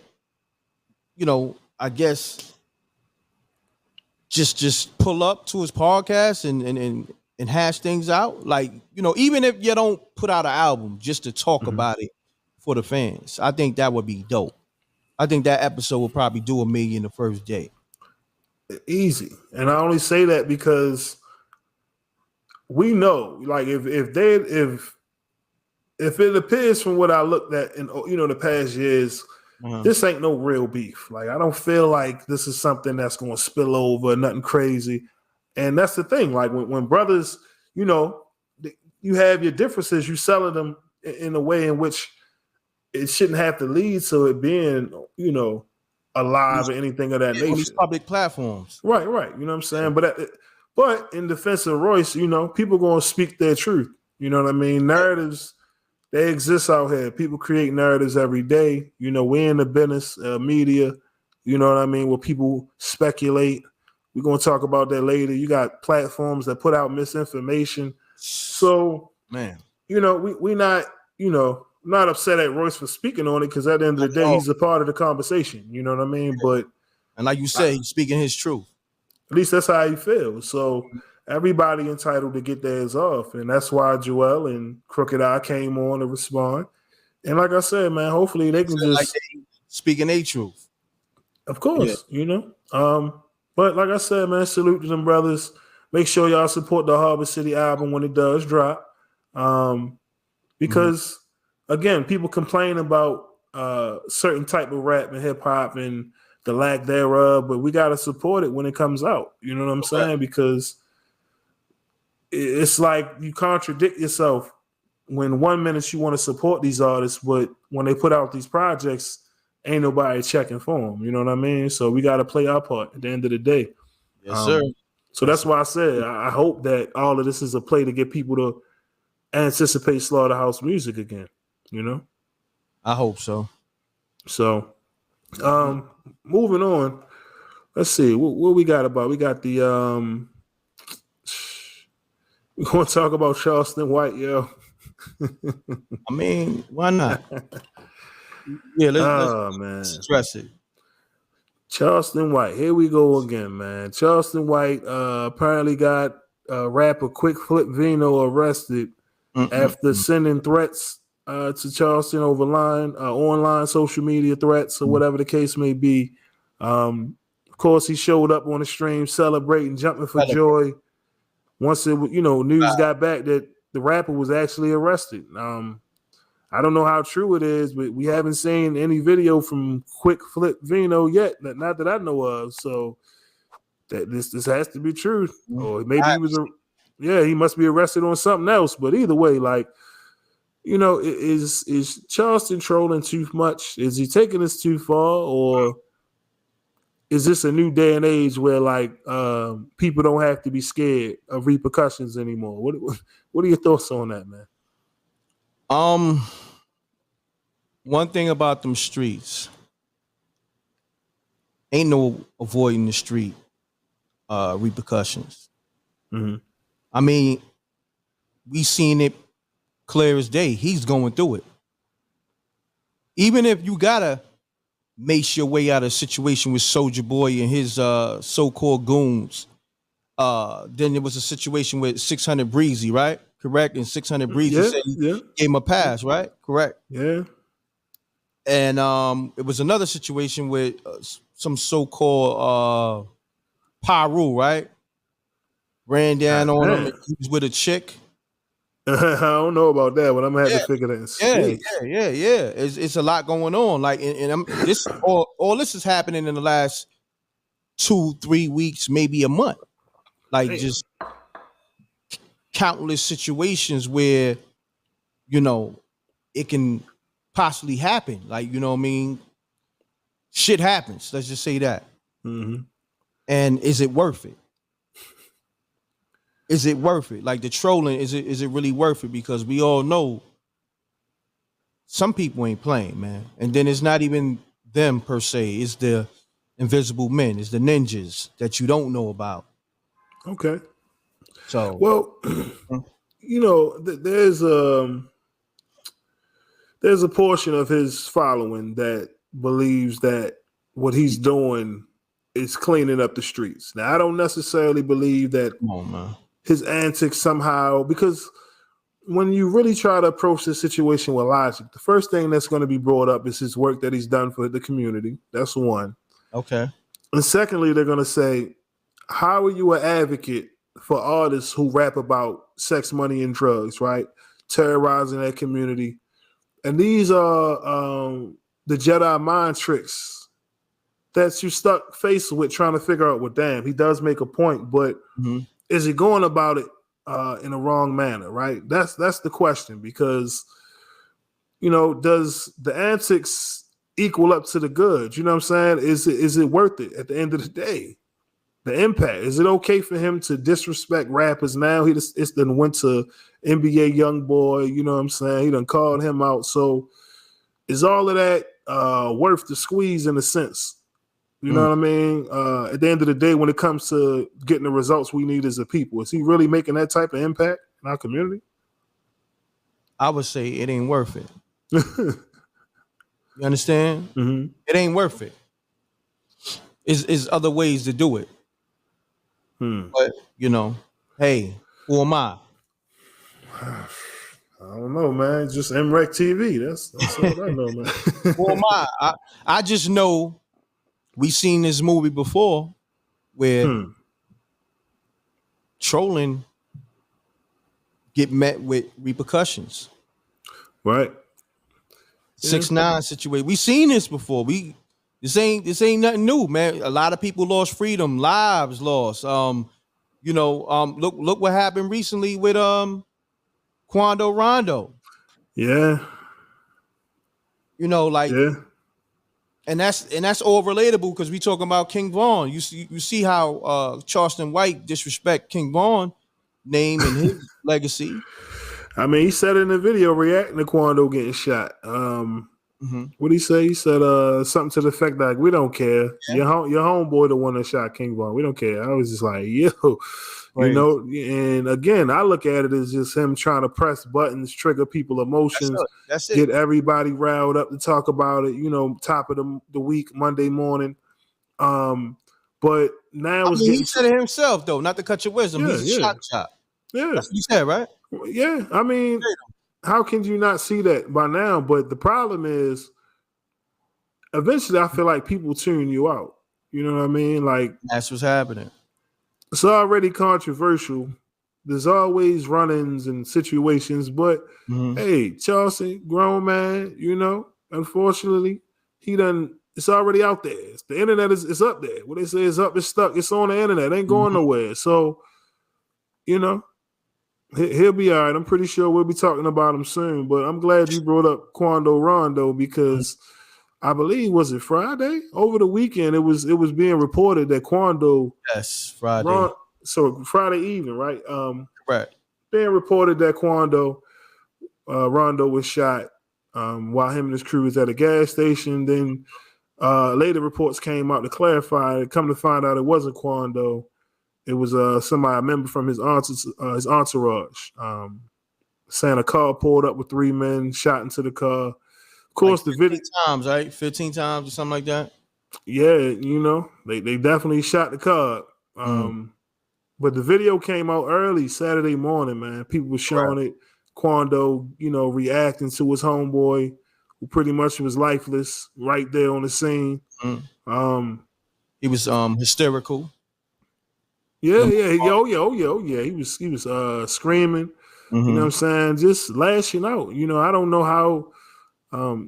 I guess just pull up to his podcast and hash things out? Like, even if you don't put out an album, just to talk Hmm. about it for the fans. I think that would be dope. I think that episode would probably do 1 million the first day. Easy. And I only say that because we know, like, if it appears from what I looked at in the past years, Uh-huh. this ain't no real beef. Like I don't feel like this is something that's going to spill over, nothing crazy. And that's the thing. Like when brothers, you know, you have your differences, you selling them in a way in which it shouldn't have to lead to it being, alive or anything of that On these nature. public platforms. Right, right. You know what I'm saying? But in defense of Royce, people going to speak their truth. You know what I mean? Narratives, they exist out here. People create narratives every day. We're in the business, media, you know what I mean, where people speculate. We're going to talk about that later. You got platforms that put out misinformation. So, Man. we not, not upset at Royce for speaking on it because at the end of the day, Oh, he's a part of the conversation. You know what I mean? But and like you said, he's speaking his truth. at least that's how he feels. So everybody entitled to get theirs off. And that's why Joel and Crooked Eye came on to respond. And like I said, man, hopefully they can Like just, they speaking a truth. of Yeah. course, but like I said, man, salute to them brothers. Make sure y'all support the Harbor City album when it does drop. Because again, people complain about certain type of rap and hip hop and the lack thereof, but we gotta support it when it comes out. You know what I'm Correct. saying? Because it's like you contradict yourself when 1 minute you want to support these artists, but when they put out these projects, ain't nobody checking for them. You know what I mean? So we got to play our part at the end of the day. Yes, sir. So that's why I said I hope that all of this is a play to get people to anticipate Slaughterhouse music again. I hope so. So moving on. Let's see what we got about. We got the we want to talk about Charleston White, yo. I mean, why not? Yeah, let's Man. stress it. Charleston White, here we go again, man. Charleston White apparently got rapper Quick Flip Vino arrested after sending threats to Charleston over online social media threats or whatever the case may be. Of course, he showed up on the stream celebrating, jumping for joy. Once it, news got back that the rapper was actually arrested. I don't know how true it is, but we haven't seen any video from Quick Flip Vino yet. Not that I know of. So that this has to be true, or maybe I- he was he must be arrested on something else. But either way, like, you know, is Charleston trolling too much? Is he taking this too far, or is this a new day and age where like people don't have to be scared of repercussions anymore? What are your thoughts on that, man? One thing about them streets, ain't no avoiding the street repercussions. Mm-hmm. I mean, we seen it clear as day. He's going through it. Even if you gotta mace your way out of a situation with Soldier Boy and his so-called goons, then there was a situation with 600 Breezy, right? Correct? And 600 Breezy said he gave him a pass, right? Correct. Yeah. And it was another situation with some so-called Paru, right? Ran down on him. He was with a chick. I don't know about that, but I'm gonna have to figure that in. Yeah. It's a lot going on. Like, and this all this is happening in the last 2-3 weeks, maybe a month. Like, just countless situations where, you know, it can possibly happen. Like, you know what I mean? Shit happens. Let's just say that. Mm-hmm. And is it worth it? Is it worth it? Like, the trolling, is it really worth it? Because we all know some people ain't playing, man. And then it's not even them per se. It's the invisible men. It's the ninjas that you don't know about. Okay. So, well, you know, there's a portion of his following that believes that what he's doing is cleaning up the streets. Now, I don't necessarily believe that his antics somehow, because when you really try to approach this situation with logic, the first thing that's going to be brought up is his work that he's done for the community. That's one. Okay. And secondly, they're going to say, how are you an advocate for artists who rap about sex, money, and drugs, right? Terrorizing that community. And these are the Jedi mind tricks that you stuck faced with trying to figure out, well, damn, he does make a point, but is he going about it in a wrong manner, right? That's the question, because, you know, does the antics equal up to the good? You know what I'm saying? Is it worth it at the end of the day? The impact. Is it okay for him to disrespect rappers now? It's done went to NBA YoungBoy, you know what I'm saying? He done called him out. So is all of that worth the squeeze in a sense? You know what I mean? At the end of the day, when it comes to getting the results we need as a people, is he really making that type of impact in our community? I would say it ain't worth it. You understand? Mm-hmm. It ain't worth it. Is other ways to do it. But, you know, hey, who am I? I don't know, man. Just MREC TV. That's all I know, man. Who am I? I just know we seen this movie before where trolling get met with repercussions. Right. 6ix9ine situation. We seen this before. This ain't nothing new, man. A lot of people lost freedom, lives lost. Look what happened recently with Quando Rondo. Yeah. You know, like, and that's all relatable because we talking about King Von. You see how Charleston White disrespect King Von name and his legacy. I mean, he said in the video reacting to Quando getting shot. What did he say? He said something to the effect like, "We don't care. Yeah. Your homeboy the one that shot King Von. We don't care." I was just like, "Yo," right. You know. And again, I look at it as just him trying to press buttons, trigger people emotions, that's it. Get everybody riled up to talk about it. You know, top of the week, Monday morning. But now he said it himself though, not to cut your wisdom. He's a shot. Yeah, that's what he said, right? Yeah, I mean, how can you not see that by now? But the problem is, eventually, I feel like people tune you out. You know what I mean? Like, that's what's happening. It's already controversial. There's always run-ins and situations, but hey, Chelsea, grown man, you know, unfortunately, he done It's already out there. The internet is up there. What they say is up, it's stuck. It's on the internet. It ain't going nowhere. So, you know, he'll be all right. I'm pretty sure we'll be talking about him soon. But I'm glad you brought up Quando Rondo because I believe, was it Friday? Over the weekend, it was being reported that Quando. Yes, Friday. So Friday evening, right? Correct. Being reported that Quando Rondo was shot while him and his crew was at a gas station. Then later reports came out to clarify. Come to find out, it wasn't Quando. It was somebody, a member from his entourage, saying a car pulled up with 3 men, shot into the car. Of course, like the video times, right? 15 times or something like that. Yeah, you know, they definitely shot the car. But the video came out early Saturday morning, man. People were showing it. Quando, you know, reacting to his homeboy, who pretty much was lifeless right there on the scene. He was hysterical. Yeah. He was screaming. You know what I'm saying? Just lashing out. You know, I don't know how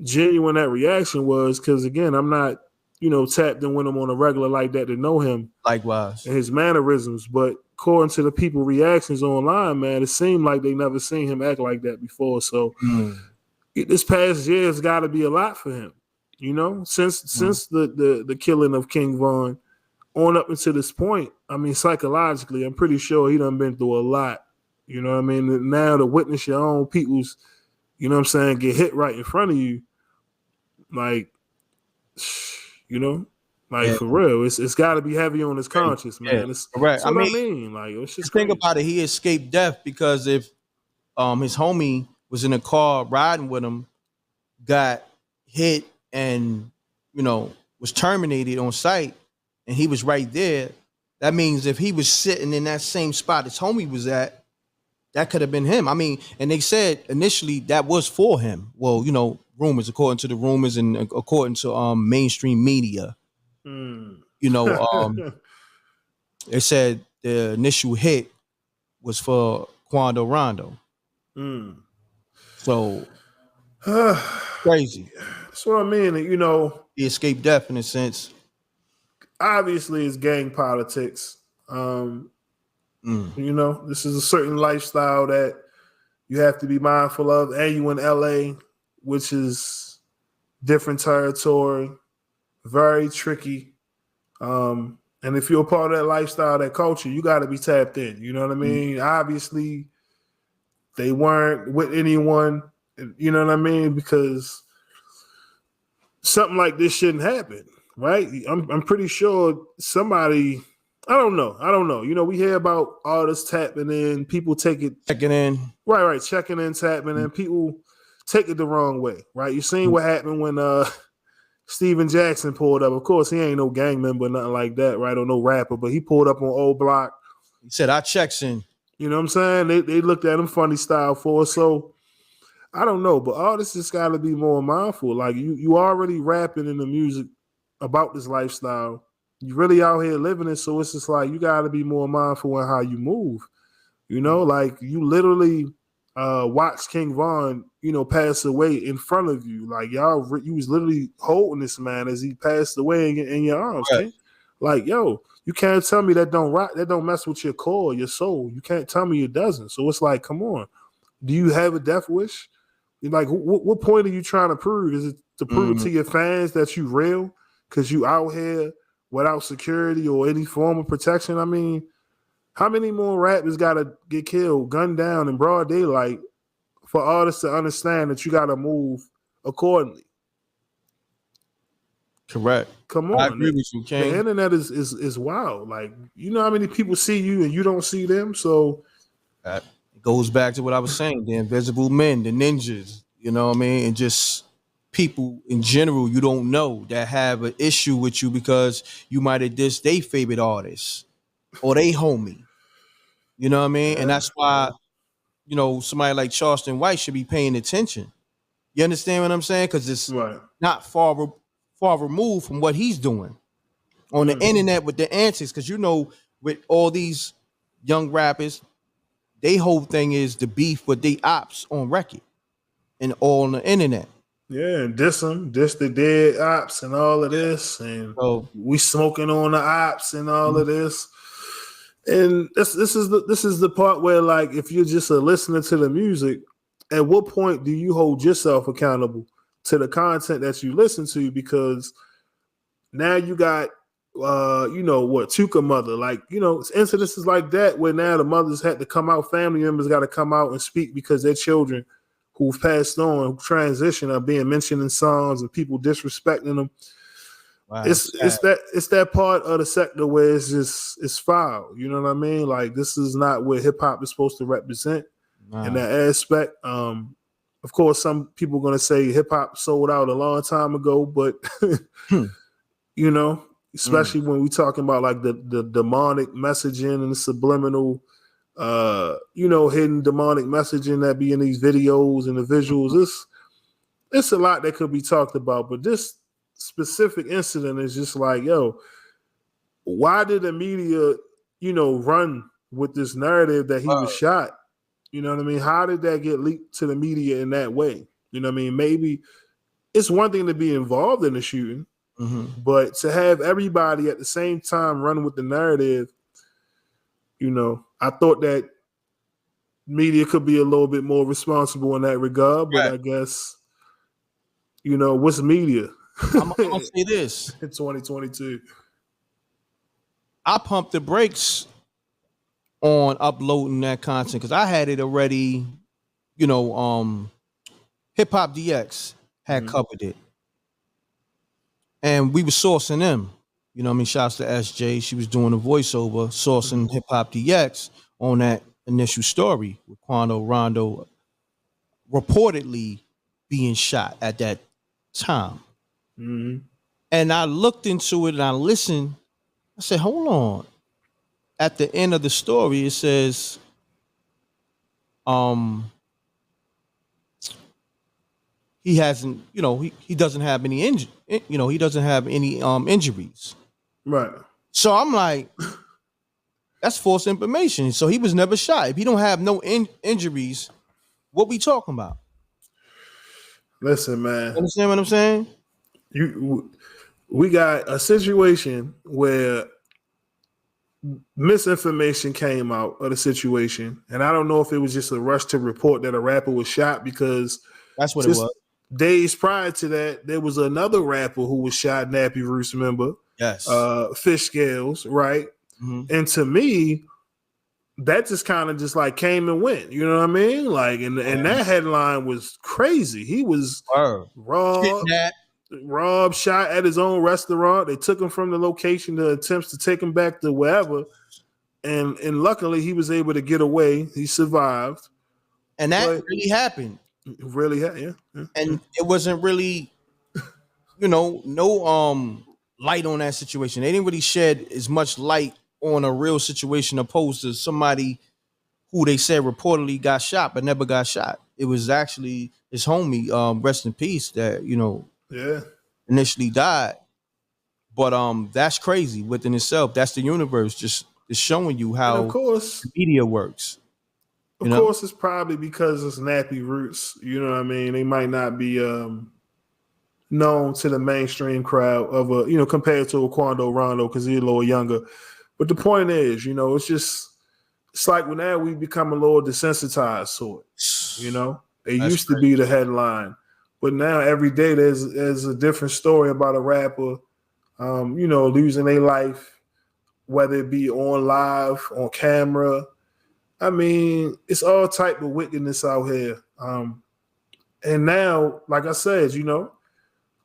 genuine that reaction was because, again, I'm not, you know, tapped in with him on a regular like that to know him. Likewise. And his mannerisms. But according to the people reactions online, man, it seemed like they never seen him act like that before. So this past year has got to be a lot for him. You know, since the killing of King Von on up until this point, I mean, psychologically, I'm pretty sure he done been through a lot. You know what I mean? And now to witness your own people's, you know what I'm saying, get hit right in front of you, like, you know, like for real, it's got to be heavy on his conscience, man. It's correct. That's what I mean. Like, it's just think about it. He escaped death because if his homie was in a car riding with him, got hit and, you know, was terminated on sight, and he was right there, that means if he was sitting in that same spot his homie was at, that could have been him. I mean, and they said initially that was for him. Well, you know, rumors, according to the rumors and according to mainstream media. You know, they said the initial hit was for Quando Rondo. So crazy. That's what I mean. You know, he escaped death in a sense. Obviously, it's gang politics. You know, this is a certain lifestyle that you have to be mindful of. And you in LA, which is different territory, very tricky. And if you're a part of that lifestyle, that culture, you got to be tapped in. You know what I mean? Obviously, they weren't with anyone. You know what I mean? Because something like this shouldn't happen, right? I'm pretty sure somebody. I don't know. You know, we hear about artists tapping in, people checking in, checking in, tapping in. People take it the wrong way, right? You seen what happened when Steven Jackson pulled up. Of course, he ain't no gang member, nothing like that, right? Or no rapper, but he pulled up on Old Block. He said, "I checks in." You know what I'm saying? They looked at him funny style for us. So I don't know, but artists just got to be more mindful. Like you already rapping in the music about this lifestyle. You really out here living it, so it's just like you got to be more mindful in how you move. You know, like you literally watched King Von, you know, pass away in front of you. Like you was literally holding this man as he passed away in your arms. Right. Like, yo, you can't tell me that don't mess with your core, your soul. You can't tell me it doesn't. So it's like, come on, do you have a death wish? Like, what point are you trying to prove? Is it to prove to your fans that you real because you out here without security or any form of protection? I mean, how many more rappers got to get killed, gunned down in broad daylight for artists to understand that you got to move accordingly? Correct. Come on. I agree with you, King. The internet is wild. Like, you know how many people see you and you don't see them? So it goes back to what I was saying, the invisible men, the ninjas, you know what I mean? And just people in general you don't know that have an issue with you because you might have dissed their favorite artist or they homie. You know what I mean? Yeah. And that's why, you know, somebody like Charleston White should be paying attention. You understand what I'm saying? Because it's not far removed from what he's doing on the internet with the antics. Because, you know, with all these young rappers, they whole thing is the beef with the ops on record and all on the internet. Yeah, and diss the dead ops and all of this, and So we smoking on the ops and all of this. And this is the part where, like, if you're just a listener to the music, at what point do you hold yourself accountable to the content that you listen to? Because now you got Tuka mother, like, incidences like that where now the mothers had to come out, family members got to come out and speak because their children who've passed on, who transition, are being mentioned in songs and people disrespecting them. wow, It's that part of the sector where it's foul. You know what I mean? Like, this is not where hip hop is supposed to represent in that aspect. Of course, some people are gonna say hip hop sold out a long time ago, but especially when we talking about like the demonic messaging and the subliminal, hidden demonic messaging that be in these videos and the visuals. It's a lot that could be talked about, but this specific incident is just like, yo, why did the media, run with this narrative that he was shot? You know what I mean? How did that get leaked to the media in that way? You know what I mean? Maybe it's one thing to be involved in the shooting, but to have everybody at the same time run with the narrative, I thought that media could be a little bit more responsible in that regard, but I guess, what's media? I'm gonna say this. In 2022. I pumped the brakes on uploading that content because I had it already, Hip Hop DX had covered it. And we were sourcing them. You know what I mean? Shouts to SJ. She was doing a voiceover, sourcing Hip Hop DX on that initial story with Quando Rondo reportedly being shot at that time. And I looked into it and I listened. I said, hold on. At the end of the story, it says, he hasn't, he doesn't have any he doesn't have any injuries. Right. So I'm like, that's false information. So he was never shot. If he don't have no injuries, what we talking about? Listen, man. You understand what I'm saying? We got a situation where misinformation came out of the situation, and I don't know if it was just a rush to report that a rapper was shot, because that's what it was. Days prior to that, there was another rapper who was shot, Nappy Roots, remember? Yes. Fish Scales, right? And to me, that just kind of just like came and went. You know what I mean? Like, and that headline was crazy. He was robbed, shot at his own restaurant. They took him from the location to attempts to take him back to wherever. And luckily he was able to get away. He survived. And that really happened. Really happened, yeah. And it wasn't really, no light on that situation. They didn't really shed as much light on a real situation opposed to somebody who they said reportedly got shot but never got shot. It was actually his homie, rest in peace, that initially died. But that's crazy within itself. That's the universe just showing you how, of course, the media works. Of course, it's probably because it's Nappy Roots. You know what I mean? They might not be known to the mainstream crowd of compared to a Quando Rondo, because he's a little younger. But the point is, it's like when now we become a little desensitized to it. It used to be the headline, but now every day there's a different story about a rapper, losing their life, whether it be on live, on camera. I mean, it's all type of wickedness out here. And now, like I said,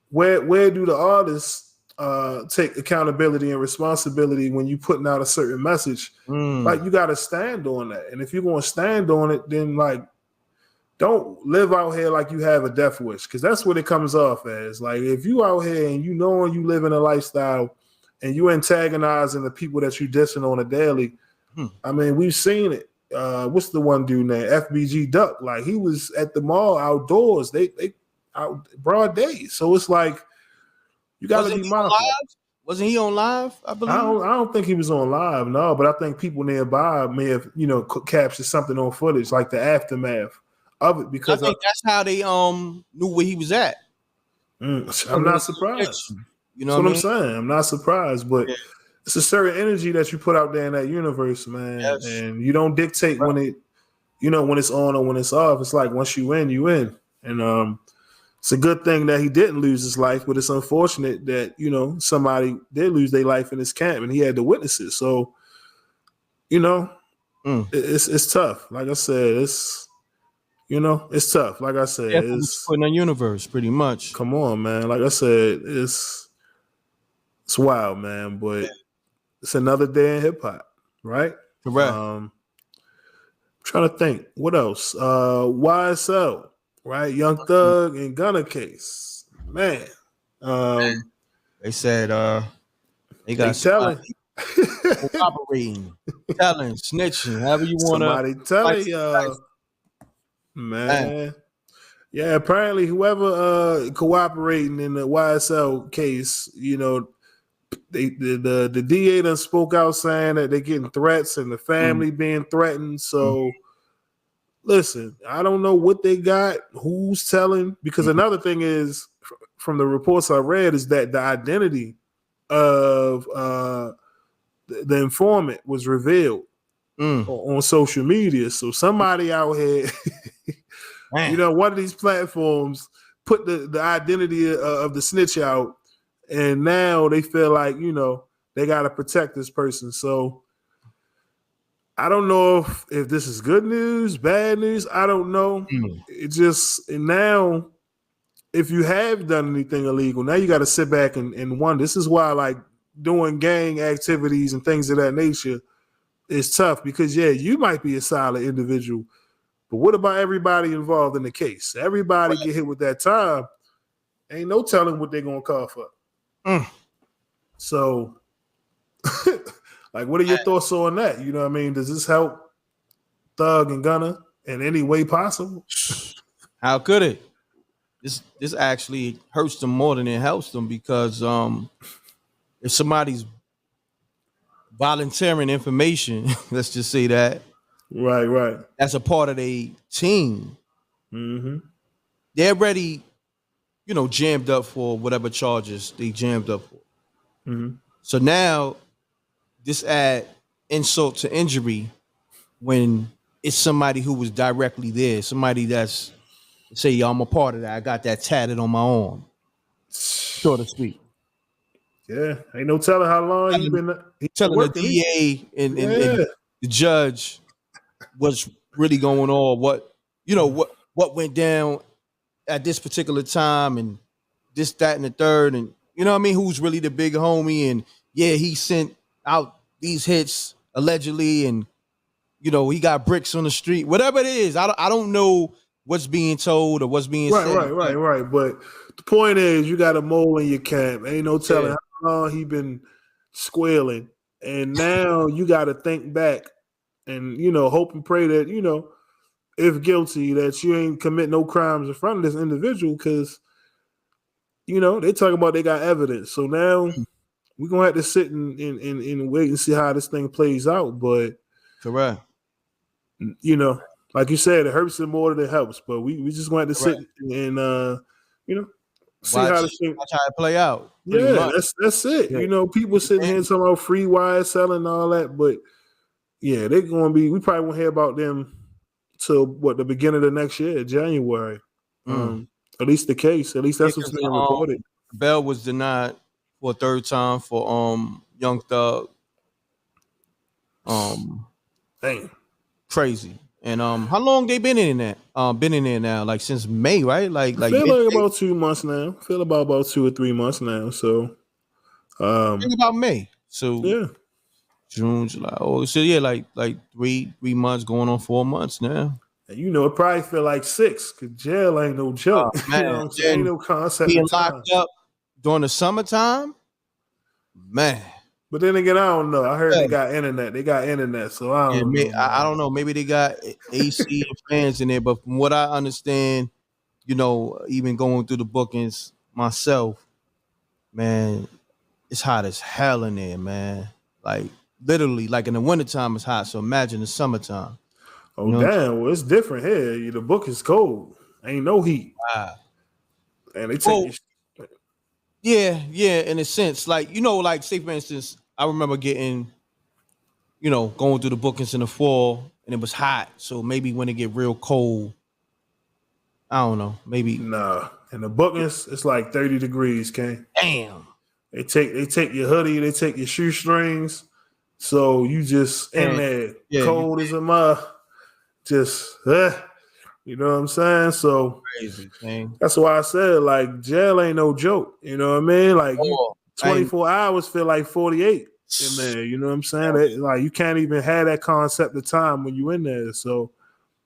where do the artists take accountability and responsibility when you putting out a certain message? Like, you got to stand on that. And if you're going to stand on it, then like, don't live out here like you have a death wish, because that's what it comes off as. Like, if you out here and you live in a lifestyle and you antagonizing the people that you dissing on a daily, I mean, we've seen it. What's the one dude named FBG Duck? Like, he was at the mall outdoors. They out broad day. So it's like, you got to be mindful. Wasn't he on live? I believe. I don't think he was on live, no. But I think people nearby may have, captured something on footage, like the aftermath of it. Because I think that's how they knew where he was at. I'm not surprised. You That's know what what I I'm mean? saying. I'm not surprised, but Yeah. it's a certain energy that you put out there in that universe, man. Yes. And you don't dictate when it, when it's on or when it's off. It's like once you win, you win. And it's a good thing that he didn't lose his life, but it's unfortunate that, somebody did lose their life in his camp and he had to witness it. So, it's tough. Like I said, it's tough. Like I said, That's what you put in the universe, pretty much. come on, man. Like I said, it's wild, man. But it's another day in hip hop, right? Correct. Trying to think what else. YSL, right? Young Thug and Gunna case, man. They said they got telling, cooperating, telling, snitching, however you want to. somebody telling man. Yeah, apparently whoever cooperating in the YSL case, the DA done spoke out saying that they're getting threats and the family being threatened. So listen, I don't know what they got, who's telling, because another thing is from the reports I read is that the identity of the informant was revealed on social media. So somebody out here, one of these platforms put the identity of the snitch out, and now they feel like, they got to protect this person. So I don't know if this is good news, bad news. I don't know. It just, and now if you have done anything illegal, now you got to sit back and wonder. This is why, like, doing gang activities and things of that nature is tough because, you might be a solid individual, but what about everybody involved in the case? Everybody get hit with that time. Ain't no telling what they're going to call for. So, like, what are your thoughts on that? You know what I mean? Does this help Thug and Gunna in any way possible? How could it? This actually hurts them more than it helps them because if somebody's volunteering information, let's just say that, right, that's a part of a team. They're already, jammed up for whatever charges they jammed up for. So now this add insult to injury when it's somebody who was directly there, somebody that's say, yo, I'm a part of that. I got that tatted on my arm, so to speak. Yeah, ain't no telling how long he been telling working. The DA and the judge what's really going on, what went down at this particular time, and this, that, and the third, and you know what I mean, who's really the big homie, and he sent out these hits allegedly, and he got bricks on the street, whatever it is. I don't know what's being told or what's being said. Right. But the point is, you got a mole in your camp. Ain't no telling how long he been squealing, and now you got to think back and hope and pray that if guilty, that you ain't commit no crimes in front of this individual, because they talk about they got evidence. So now we're gonna have to sit and wait and see how this thing plays out. But correct, like you said, it hurts them more than it helps. But we just gonna have to sit and see how this thing, watch how it play out. Yeah, that's it. Yeah. People sitting here talking about free YSL and all that, but they're gonna be. We probably won't hear about them till the beginning of the next year, January. At least the case. At least that's what's being reported. Bail was denied for a third time for Young Thug. Damn. Crazy. And how long they been in that? Been in there now, like since May, right? Like feel like about 2 months now. Feel about 2 or 3 months now. So think about May. So June, July. Oh, so like 3 months going on 4 months now. And it probably feel like 6 because jail ain't no joke. Man, ain't no concept. Being locked up during the summertime, man. But then again, I don't know. I heard they got internet. So I don't know. I don't know. Maybe they got AC and fans in there. But from what I understand, even going through the bookings myself, man, it's hot as hell in there, man. Like literally, like in the wintertime, it's hot. So imagine the summertime. Oh, damn. Well, it's different here. The book is cold. Ain't no heat. Wow. And they take Yeah, in a sense. Like, like say for instance, I remember getting, going through the bookings in the fall and it was hot. So maybe when it get real cold, I don't know, maybe Nah, in the bookings, it's like 30 degrees, King. damn. They take your hoodie, they take your shoestrings, so you just in And there, yeah, you cold as a mud, just you know what I'm saying? So crazy thing. that's why I said like jail ain't no joke. You know what I mean? Like you Oh, and 24 hours feel like 48 in there. You know what I'm saying? Like you can't even have that concept of time when you in there. So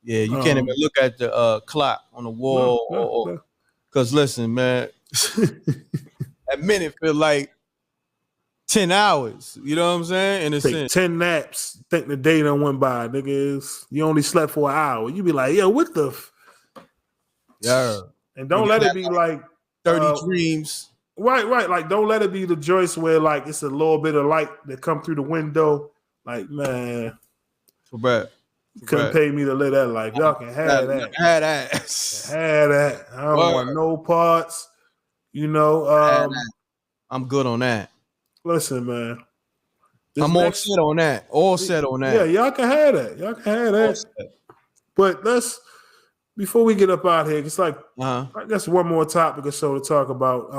yeah, you can't even look at the clock on the no, wall no, or no. because listen, man, a minute feel like 10 hours. You know what I'm saying? In a Take sense. 10 naps, think the day done went by, nigga. You only slept for an hour. You be like, yo, what the Yeah. and And don't you let had it be like like 30 dreams. right. Like don't let it be the joints where like it's a little bit of light that come through the window. Like, man, Correct. couldn't pay me to live that life. Y'all can have You that. had that. Have that. I don't Word. want no parts. You know, Had that. I'm good on that. listen, man. This I'm all next set on that. All set on yeah, that. y'all can have that. Y'all can have All that. set. But let's before we get up out here, it's like Uh-huh. I guess one more topic or so to talk about.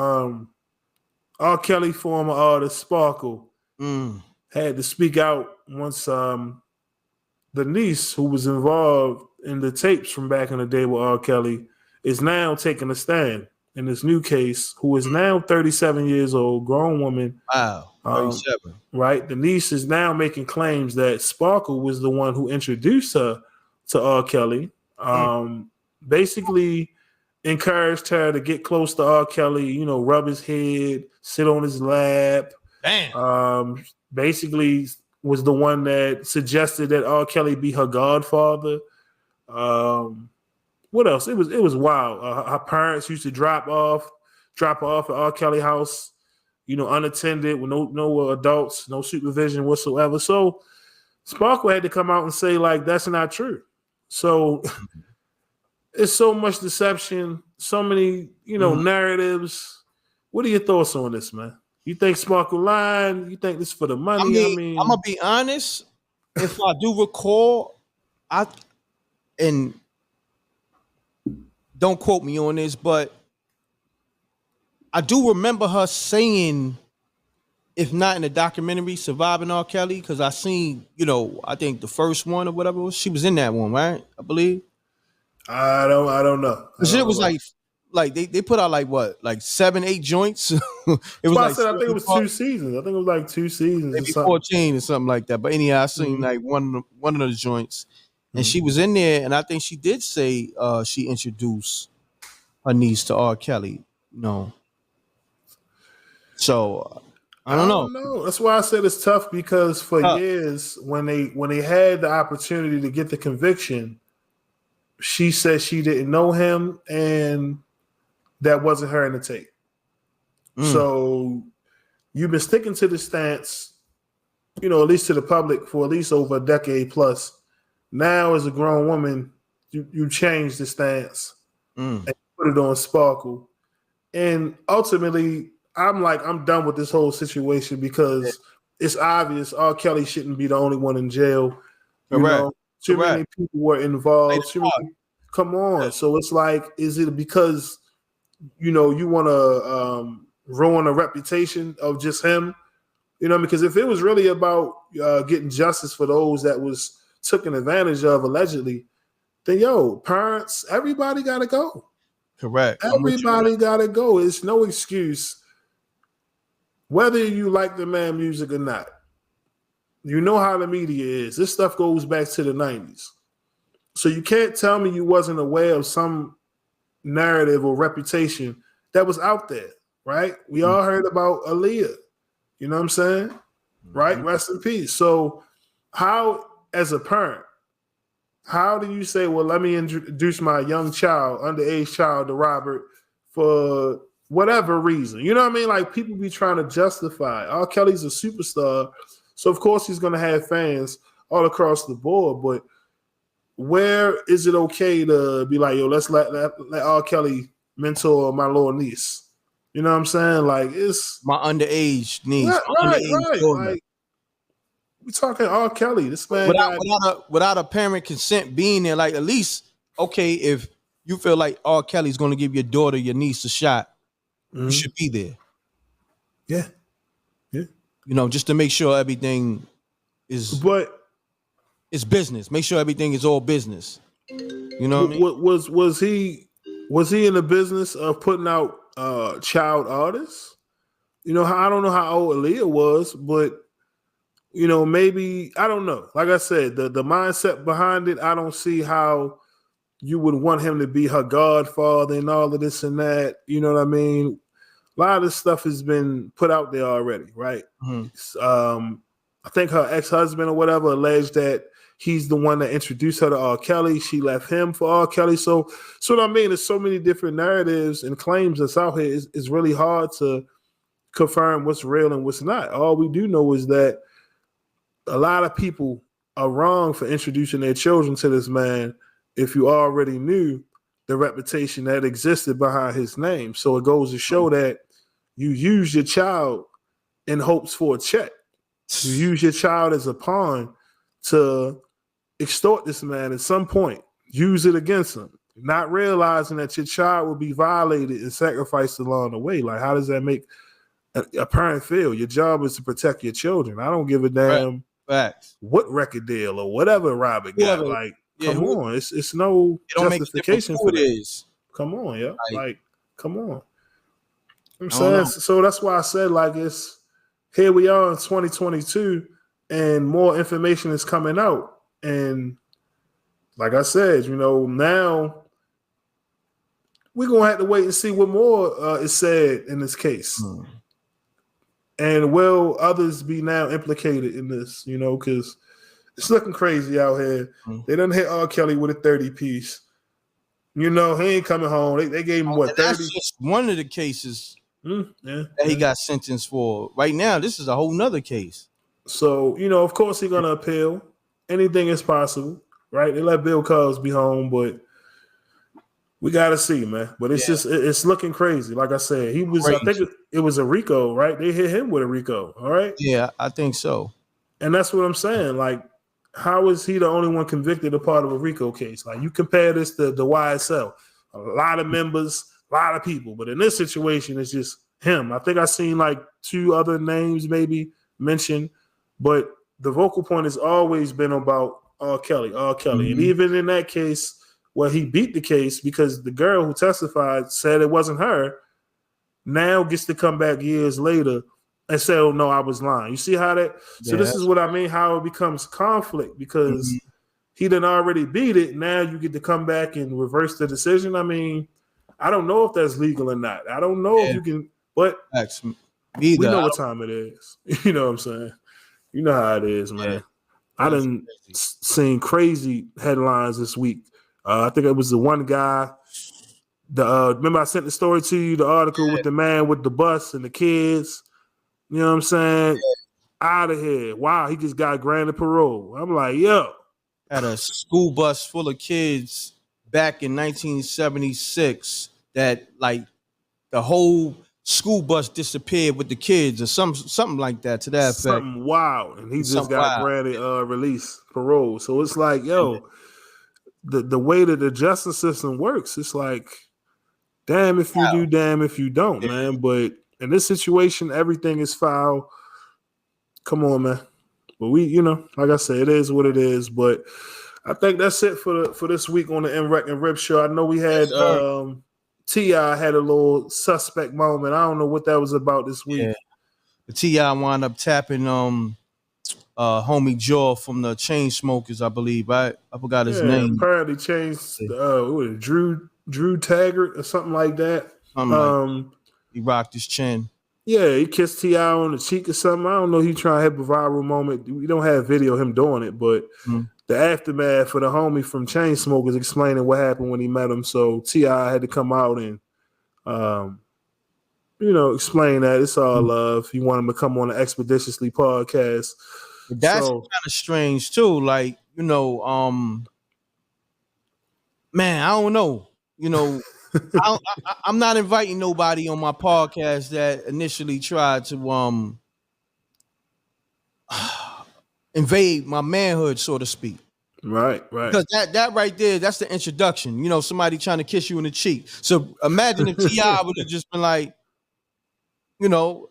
R. Kelly former artist Sparkle Mm. had to speak out once the niece who was involved in the tapes from back in the day with R. Kelly is now taking a stand in this new case, who is now 37 years old, grown woman. Wow. Um, 37. right? The niece is now making claims that Sparkle was the one who introduced her to R. Kelly. Mm. Basically encouraged her to get close to R. Kelly, rub his head, sit on his lap. Damn. Basically was the one that suggested that R. Kelly be her godfather. What else? It was wild. Her parents used to drop her off at R. Kelly house, unattended with no adults, no supervision whatsoever. So Sparkle had to come out and say like that's not true. So it's so much deception, so many narratives. What are your thoughts on this, man? You think Sparkle lying? You think this for the I money? mean, I'm gonna be honest. If I do recall, and don't quote me on this, but I do remember her saying, if not in the documentary Surviving R. Kelly, because I seen, I think the first one or whatever, she was in that one, right? I believe. I don't know. Cause it was like they put out like what, like 7-8 joints. It That's was why I like said I think it was 2 seasons. I think it was like 2 seasons or maybe something. 14 or something like that. But anyhow, I seen like one of the joints, and she was in there, and I think she did say she introduced her niece to R. Kelly. So I I don't know. don't know. That's why I said it's tough because for years when they had the opportunity to get the conviction, she said she didn't know him and that wasn't her in the tape. So you've been sticking to the stance, at least to the public for at least over a decade plus. Now, as a grown woman, you change the stance and put it on Sparkle. And ultimately, I'm done with this whole situation because it's obvious R. Kelly shouldn't be the only one in jail. Correct. Too many people were involved. Come on. Yeah. So it's like, is it because you want to ruin a reputation of just him? Because if it was really about getting justice for those that was taken advantage of allegedly, then parents, everybody got to go. Correct. Everybody got to go. It's no excuse whether you like the man music or not. You know how the media is. This stuff goes back to the 90s. So you can't tell me you wasn't aware of some narrative or reputation that was out there, right? We all heard about Aaliyah. You know what I'm saying? Right? Rest in peace. So how, as a parent, how do you say, well, let me introduce my young child, underage child to Robert for whatever reason? You know what I mean? Like people be trying to justify. R. Kelly's a superstar. So of course he's going to have fans all across the board. But where is it okay to be like, yo, let's let R. Kelly mentor my little niece? You know what I'm saying? Like it's My underage niece, right, my underage daughter. Like we talking R. Kelly. This man got Without a parent consent being there, like at least okay, if you feel like R. Kelly's going to give your daughter, your niece a shot, you should be there. Yeah. You know, just to make sure everything is it's business. Make sure everything is all business. You know what I mean? Was he in the business of putting out child artists? You know, I don't know how old Aaliyah was, but you know, maybe I don't know. Like I said, the mindset behind it, I don't see how you would want him to be her godfather and all of this and that. You know what I mean? A lot of this stuff has been put out there already, right? I think her ex-husband or whatever alleged that he's the one that introduced her to R. Kelly. She left him for R. Kelly. So what I mean, there's so many different narratives and claims that's out here. It's really hard to confirm what's real and what's not. All we do know is that a lot of people are wrong for introducing their children to this man if you already knew the reputation that existed behind his name. So it goes to show that you use your child in hopes for a check. You use your child as a pawn to extort this man at some point, use it against him, not realizing that your child will be violated and sacrificed along the way. Like, how does that make a parent feel? Your job is to protect your children. I don't give a damn what record deal or whatever Robert got. Like, come on. It's no justification for it is. Come on, yeah. Like, come on. I'm saying, so that's why I said, like, it's here we are in 2022 and more information is coming out. And like I said, you know, now we're going to have to wait and see what more is said in this case. And will others be now implicated in this, you know, because it's looking crazy out here. They done hit R. Kelly with a 30-piece. You know, he ain't coming home. They gave him, 30? That's just one of the cases that he got sentenced for. Right now, this is a whole nother case. So, you know, of course he's going to appeal. Anything is possible, right? They let Bill Cosby home, but we got to see, man. But it's just, it's looking crazy. Like I said, he was, I think it was a RICO, right? They hit him with a RICO, all right? Yeah, I think so. And that's what I'm saying. Like, how is he the only one convicted of part of a RICO case? Like, you compare this to the YSL, a lot of members, a lot of people. But in this situation, it's just him. I think I seen like 2 other names maybe mentioned, but the vocal point has always been about R. Kelly. And even in that case where he beat the case because the girl who testified said it wasn't her, now gets to come back years later and say, oh, no, I was lying. You see how that? So this is what I mean, how it becomes conflict because he done already beat it. Now you get to come back and reverse the decision. I mean, I don't know if that's legal or not. I don't know if you can, but we know what time it is. You know what I'm saying? You know how it is, man. Yeah. I done seen crazy headlines this week. I think it was the one guy. Remember I sent the story to you, the article with the man with the bus and the kids. You know what I'm saying? Out of here. Wow, he just got granted parole. I'm like, yo. Had a school bus full of kids back in 1976 that like the whole school bus disappeared with the kids or something like that to that effect. Something wild. And he just got granted release, parole. So it's like, yo, the way that the justice system works, it's like, damn if you do, damn if you don't, man. But in this situation, everything is foul. Come on, man. But we, you know, like I said, it is what it is. But I think that's it for this week on the MreckNRip Show. I know we had T.I. had a little suspect moment. I don't know what that was about this week. Yeah. The T.I. wound up tapping homie Jaw from the Chainsmokers, I believe. I forgot his name. Apparently changed Drew Taggart or something like that. He rocked his chin. Yeah, he kissed T.I. on the cheek or something. I don't know. He trying to have a viral moment. We don't have video of him doing it, but the aftermath for the homie from Chainsmokers explaining what happened when he met him. So T.I. had to come out and, explain that it's all love. He wanted him to come on the Expeditiously podcast. That's kind of strange too. Like, man, I don't know. I'm not inviting nobody on my podcast that initially tried to invade my manhood, so to speak. Right. Because that right there, that's the introduction. You know, somebody trying to kiss you in the cheek. So imagine if T.I. would have just been like, you know,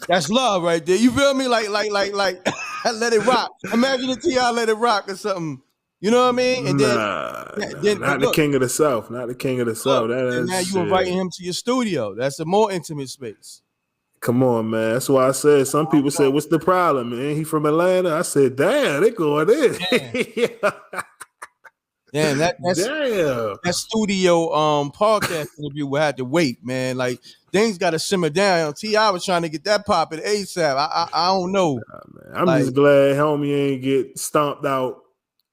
that's love right there. You feel me? Like let it rock. Imagine if T.I. let it rock or something. You know what I mean? And then, not the king of the South. Not the king of the South. And now you inviting him to your studio. That's a more intimate space. Come on, man. That's why I said some people say, "What's the problem, man? He from Atlanta." I said, "Damn, they going in." Damn, that studio podcast interview we had to wait, man. Like things got to simmer down. T.I. was trying to get that popping ASAP. I don't know. Nah, I'm just glad homie ain't get stomped out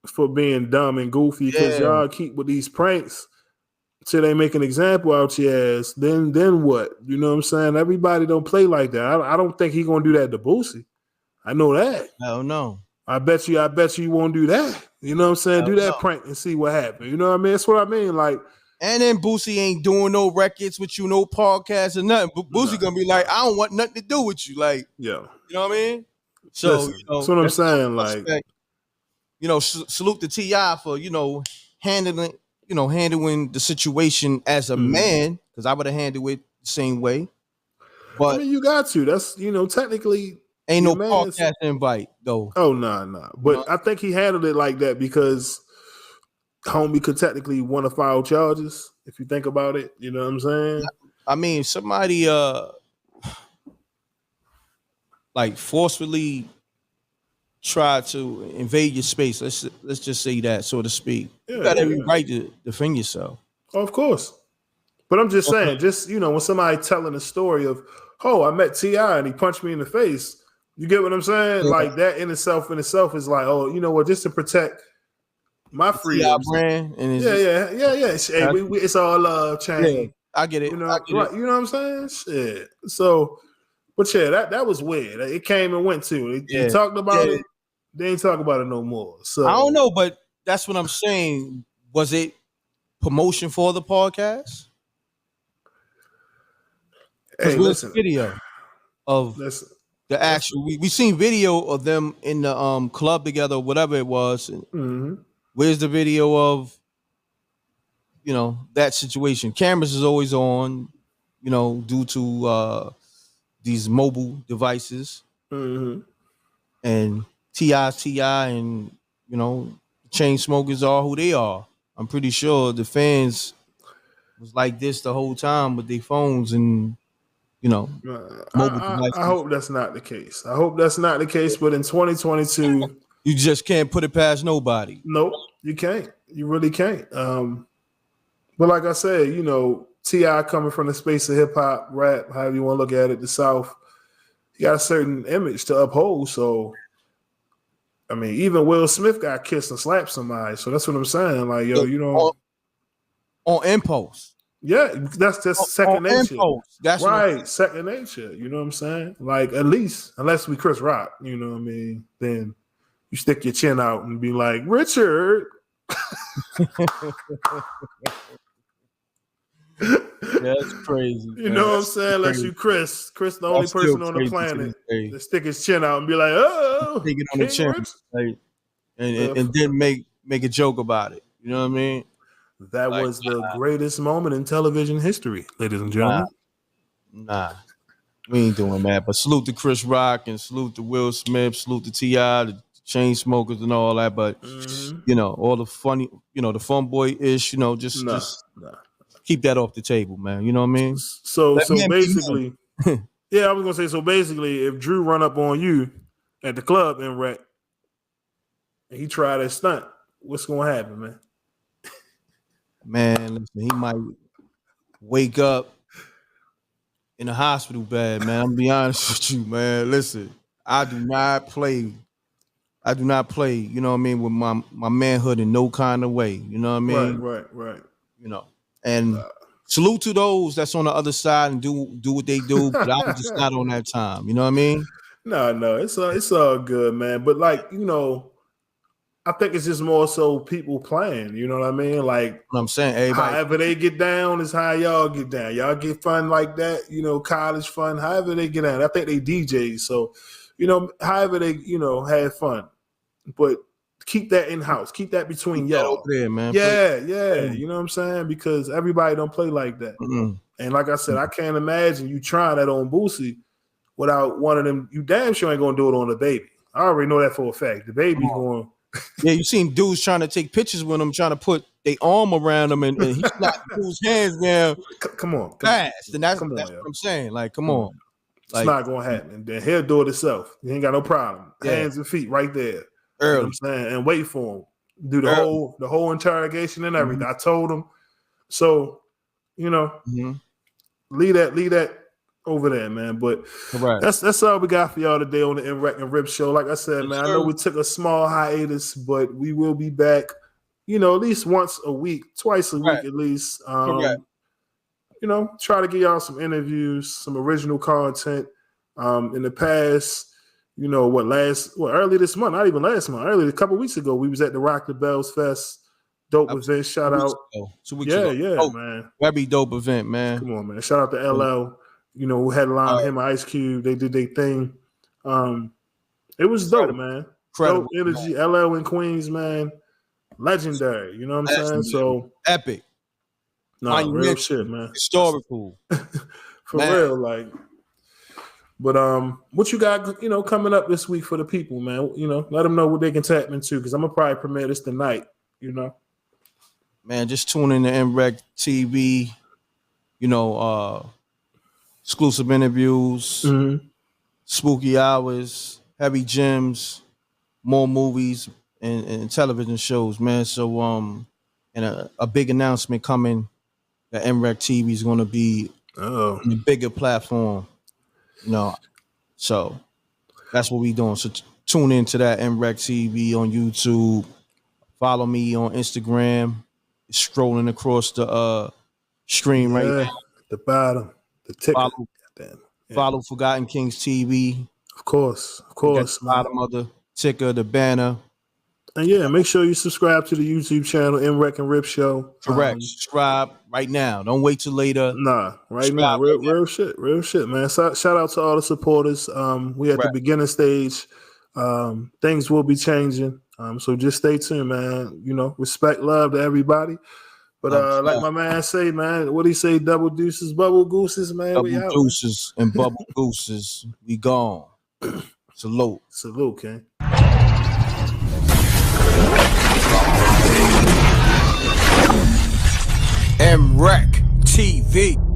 for being dumb and goofy because y'all keep with these pranks till they make an example out your ass. Then what? You know what I'm saying? Everybody don't play like that. I don't think he gonna do that to Boosie. I know that. I don't know. I bet you won't do that. You know what I'm saying? Do that prank and see what happens. You know what I mean? That's what I mean. Like, and then Boosie ain't doing no records with you, no podcast or nothing. Boosie gonna be like, I don't want nothing to do with you. Like, you know what I mean? So listen, that's what I'm saying. Like, salute to T.I. for handling the situation as a man, because I would have handled it the same way. But I mean, you got to. That's technically. Ain't no podcast invite though. Oh no. But I think he handled it like that because homie could technically want to file charges if you think about it. You know what I'm saying? I mean, somebody like forcefully tried to invade your space. Let's just say that, so to speak. You got every right to defend yourself. Oh, of course. But I'm just saying, when somebody telling a story of, oh, I met T.I. and he punched me in the face. You get what I'm saying? Yeah. Like that in itself is like, oh, you know what? Just to protect my freedom. Brand and yeah. Hey, it's all love, chain. Yeah, I get it. You know what I'm saying? Shit. So, but that was weird. It came and went too. They talked about it. They ain't talk about it no more. So I don't know, but that's what I'm saying. Was it promotion for the podcast? Hey, listen. Video of the actual. We seen video of them in the club together, whatever it was. Mm-hmm. Where's the video of that situation? Cameras is always on, due to these mobile devices. Mm-hmm. And T.I. and chain smokers are who they are. I'm pretty sure the fans was like this the whole time with their phones and mobile devices. I hope that's not the case. But in 2022, you just can't put it past nobody. Nope, you can't. You really can't. But like I said, T.I. coming from the space of hip hop, rap, however you want to look at it, the South, he got a certain image to uphold. So, I mean, even Will Smith got kissed and slapped somebody. So that's what I'm saying. Like, on impulse. Yeah, that's just second nature. Impulse. That's right, second nature. You know what I'm saying? Like, at least, unless we Chris Rock, you know what I mean? Then you stick your chin out and be like, Richard. That's crazy. You know what I'm saying? Unless you Chris the only person on the planet to stick his chin out and be like, oh, take it on the chin, like, and then make a joke about it. You know what I mean? That was the greatest moment in television history, ladies and gentlemen. Nah, we ain't doing that. But salute to Chris Rock and salute to Will Smith, salute to T.I., the chain smokers and all that. But all the funny, the fun boy ish, just keep that off the table, man. You know what I mean? So basically, yeah, I was gonna say. So basically, if Drew run up on you at the club in Wreck and he tried that stunt, what's gonna happen, man? Man, listen, he might wake up in a hospital bed, man. I'm gonna be honest with you, man. Listen, I do not play, you know what I mean, with my manhood in no kind of way. You know what I mean? Right. And salute to those that's on the other side and do what they do, but I'm just not on that time. You know what I mean? No, it's all good, man. But like, I think it's just more so people playing. You know what I mean? Like What I'm saying, everybody, however they get down is how y'all get down. Y'all get fun like that, you know, college fun. However they get down. I think they DJs, so you know, however they had fun, but keep that in house. Keep that between keep that y'all. over there, man. Yeah. You know what I'm saying? Because everybody don't play like that. Mm-hmm. And like I said, I can't imagine you trying that on Boosie without one of them. You damn sure ain't gonna do it on the baby. I already know that for a fact. The baby's going. Yeah, you seen dudes trying to take pictures with him, trying to put their arm around him, and he's not dude's hands down. Come on, fast, and that's on, what I'm saying. Like, come on. It's not gonna happen. And then he'll do it himself. He ain't got no problem. Hands and feet right there. Early. You know what I'm saying? And wait for him. Do the whole interrogation and everything. I told him. So, you know, leave that over there, man. But that's all we got for y'all today on the MreckNRip show. Like I said, man, I know we took a small hiatus, but we will be back, you know, at least once a week, twice a week at least. You know, try to get y'all some interviews, some original content. In the past, you know, early this month, not even last month, early a couple weeks ago, we was at the Rock the Bells Fest. Dope event. Shout out. 2 weeks ago. Man. Very dope event, man. Come on, man. Shout out to LL. You know, who headlined him and Ice Cube. They did their thing. It was dope, man. Incredible, dope energy. Man. LL in Queens, man. Legendary. You know what I'm saying? So epic. No, real shit, man. Historical. For real, like. But what you got, you know, coming up this week for the people, man? You know, let them know what they can tap into, because I'm gonna probably premiere this tonight. You know, man, just tune in to MREC TV. You know, exclusive interviews, spooky hours, heavy gems, more movies and television shows, man. So and a big announcement coming that MREC TV is going to be on a bigger platform. You know, so that's what we doing. So tune into that MREC TV on YouTube. Follow me on Instagram. It's scrolling across the stream right now. The bottom, the ticker. Follow Forgotten Kings TV. Of course. The bottom of the ticker, the banner. And yeah, make sure you subscribe to the YouTube channel, MreckNRip Show. Correct. Subscribe right now. Don't wait till later. Nah, right now. Real shit, man. So, shout out to all the supporters. We at the beginning stage. Things will be changing. So just stay tuned, man. You know, respect, love to everybody. But like my man say, man, what he say? Double deuces, bubble gooses, man. Double deuces and bubble gooses. We gone. Salute, King. MREC TV.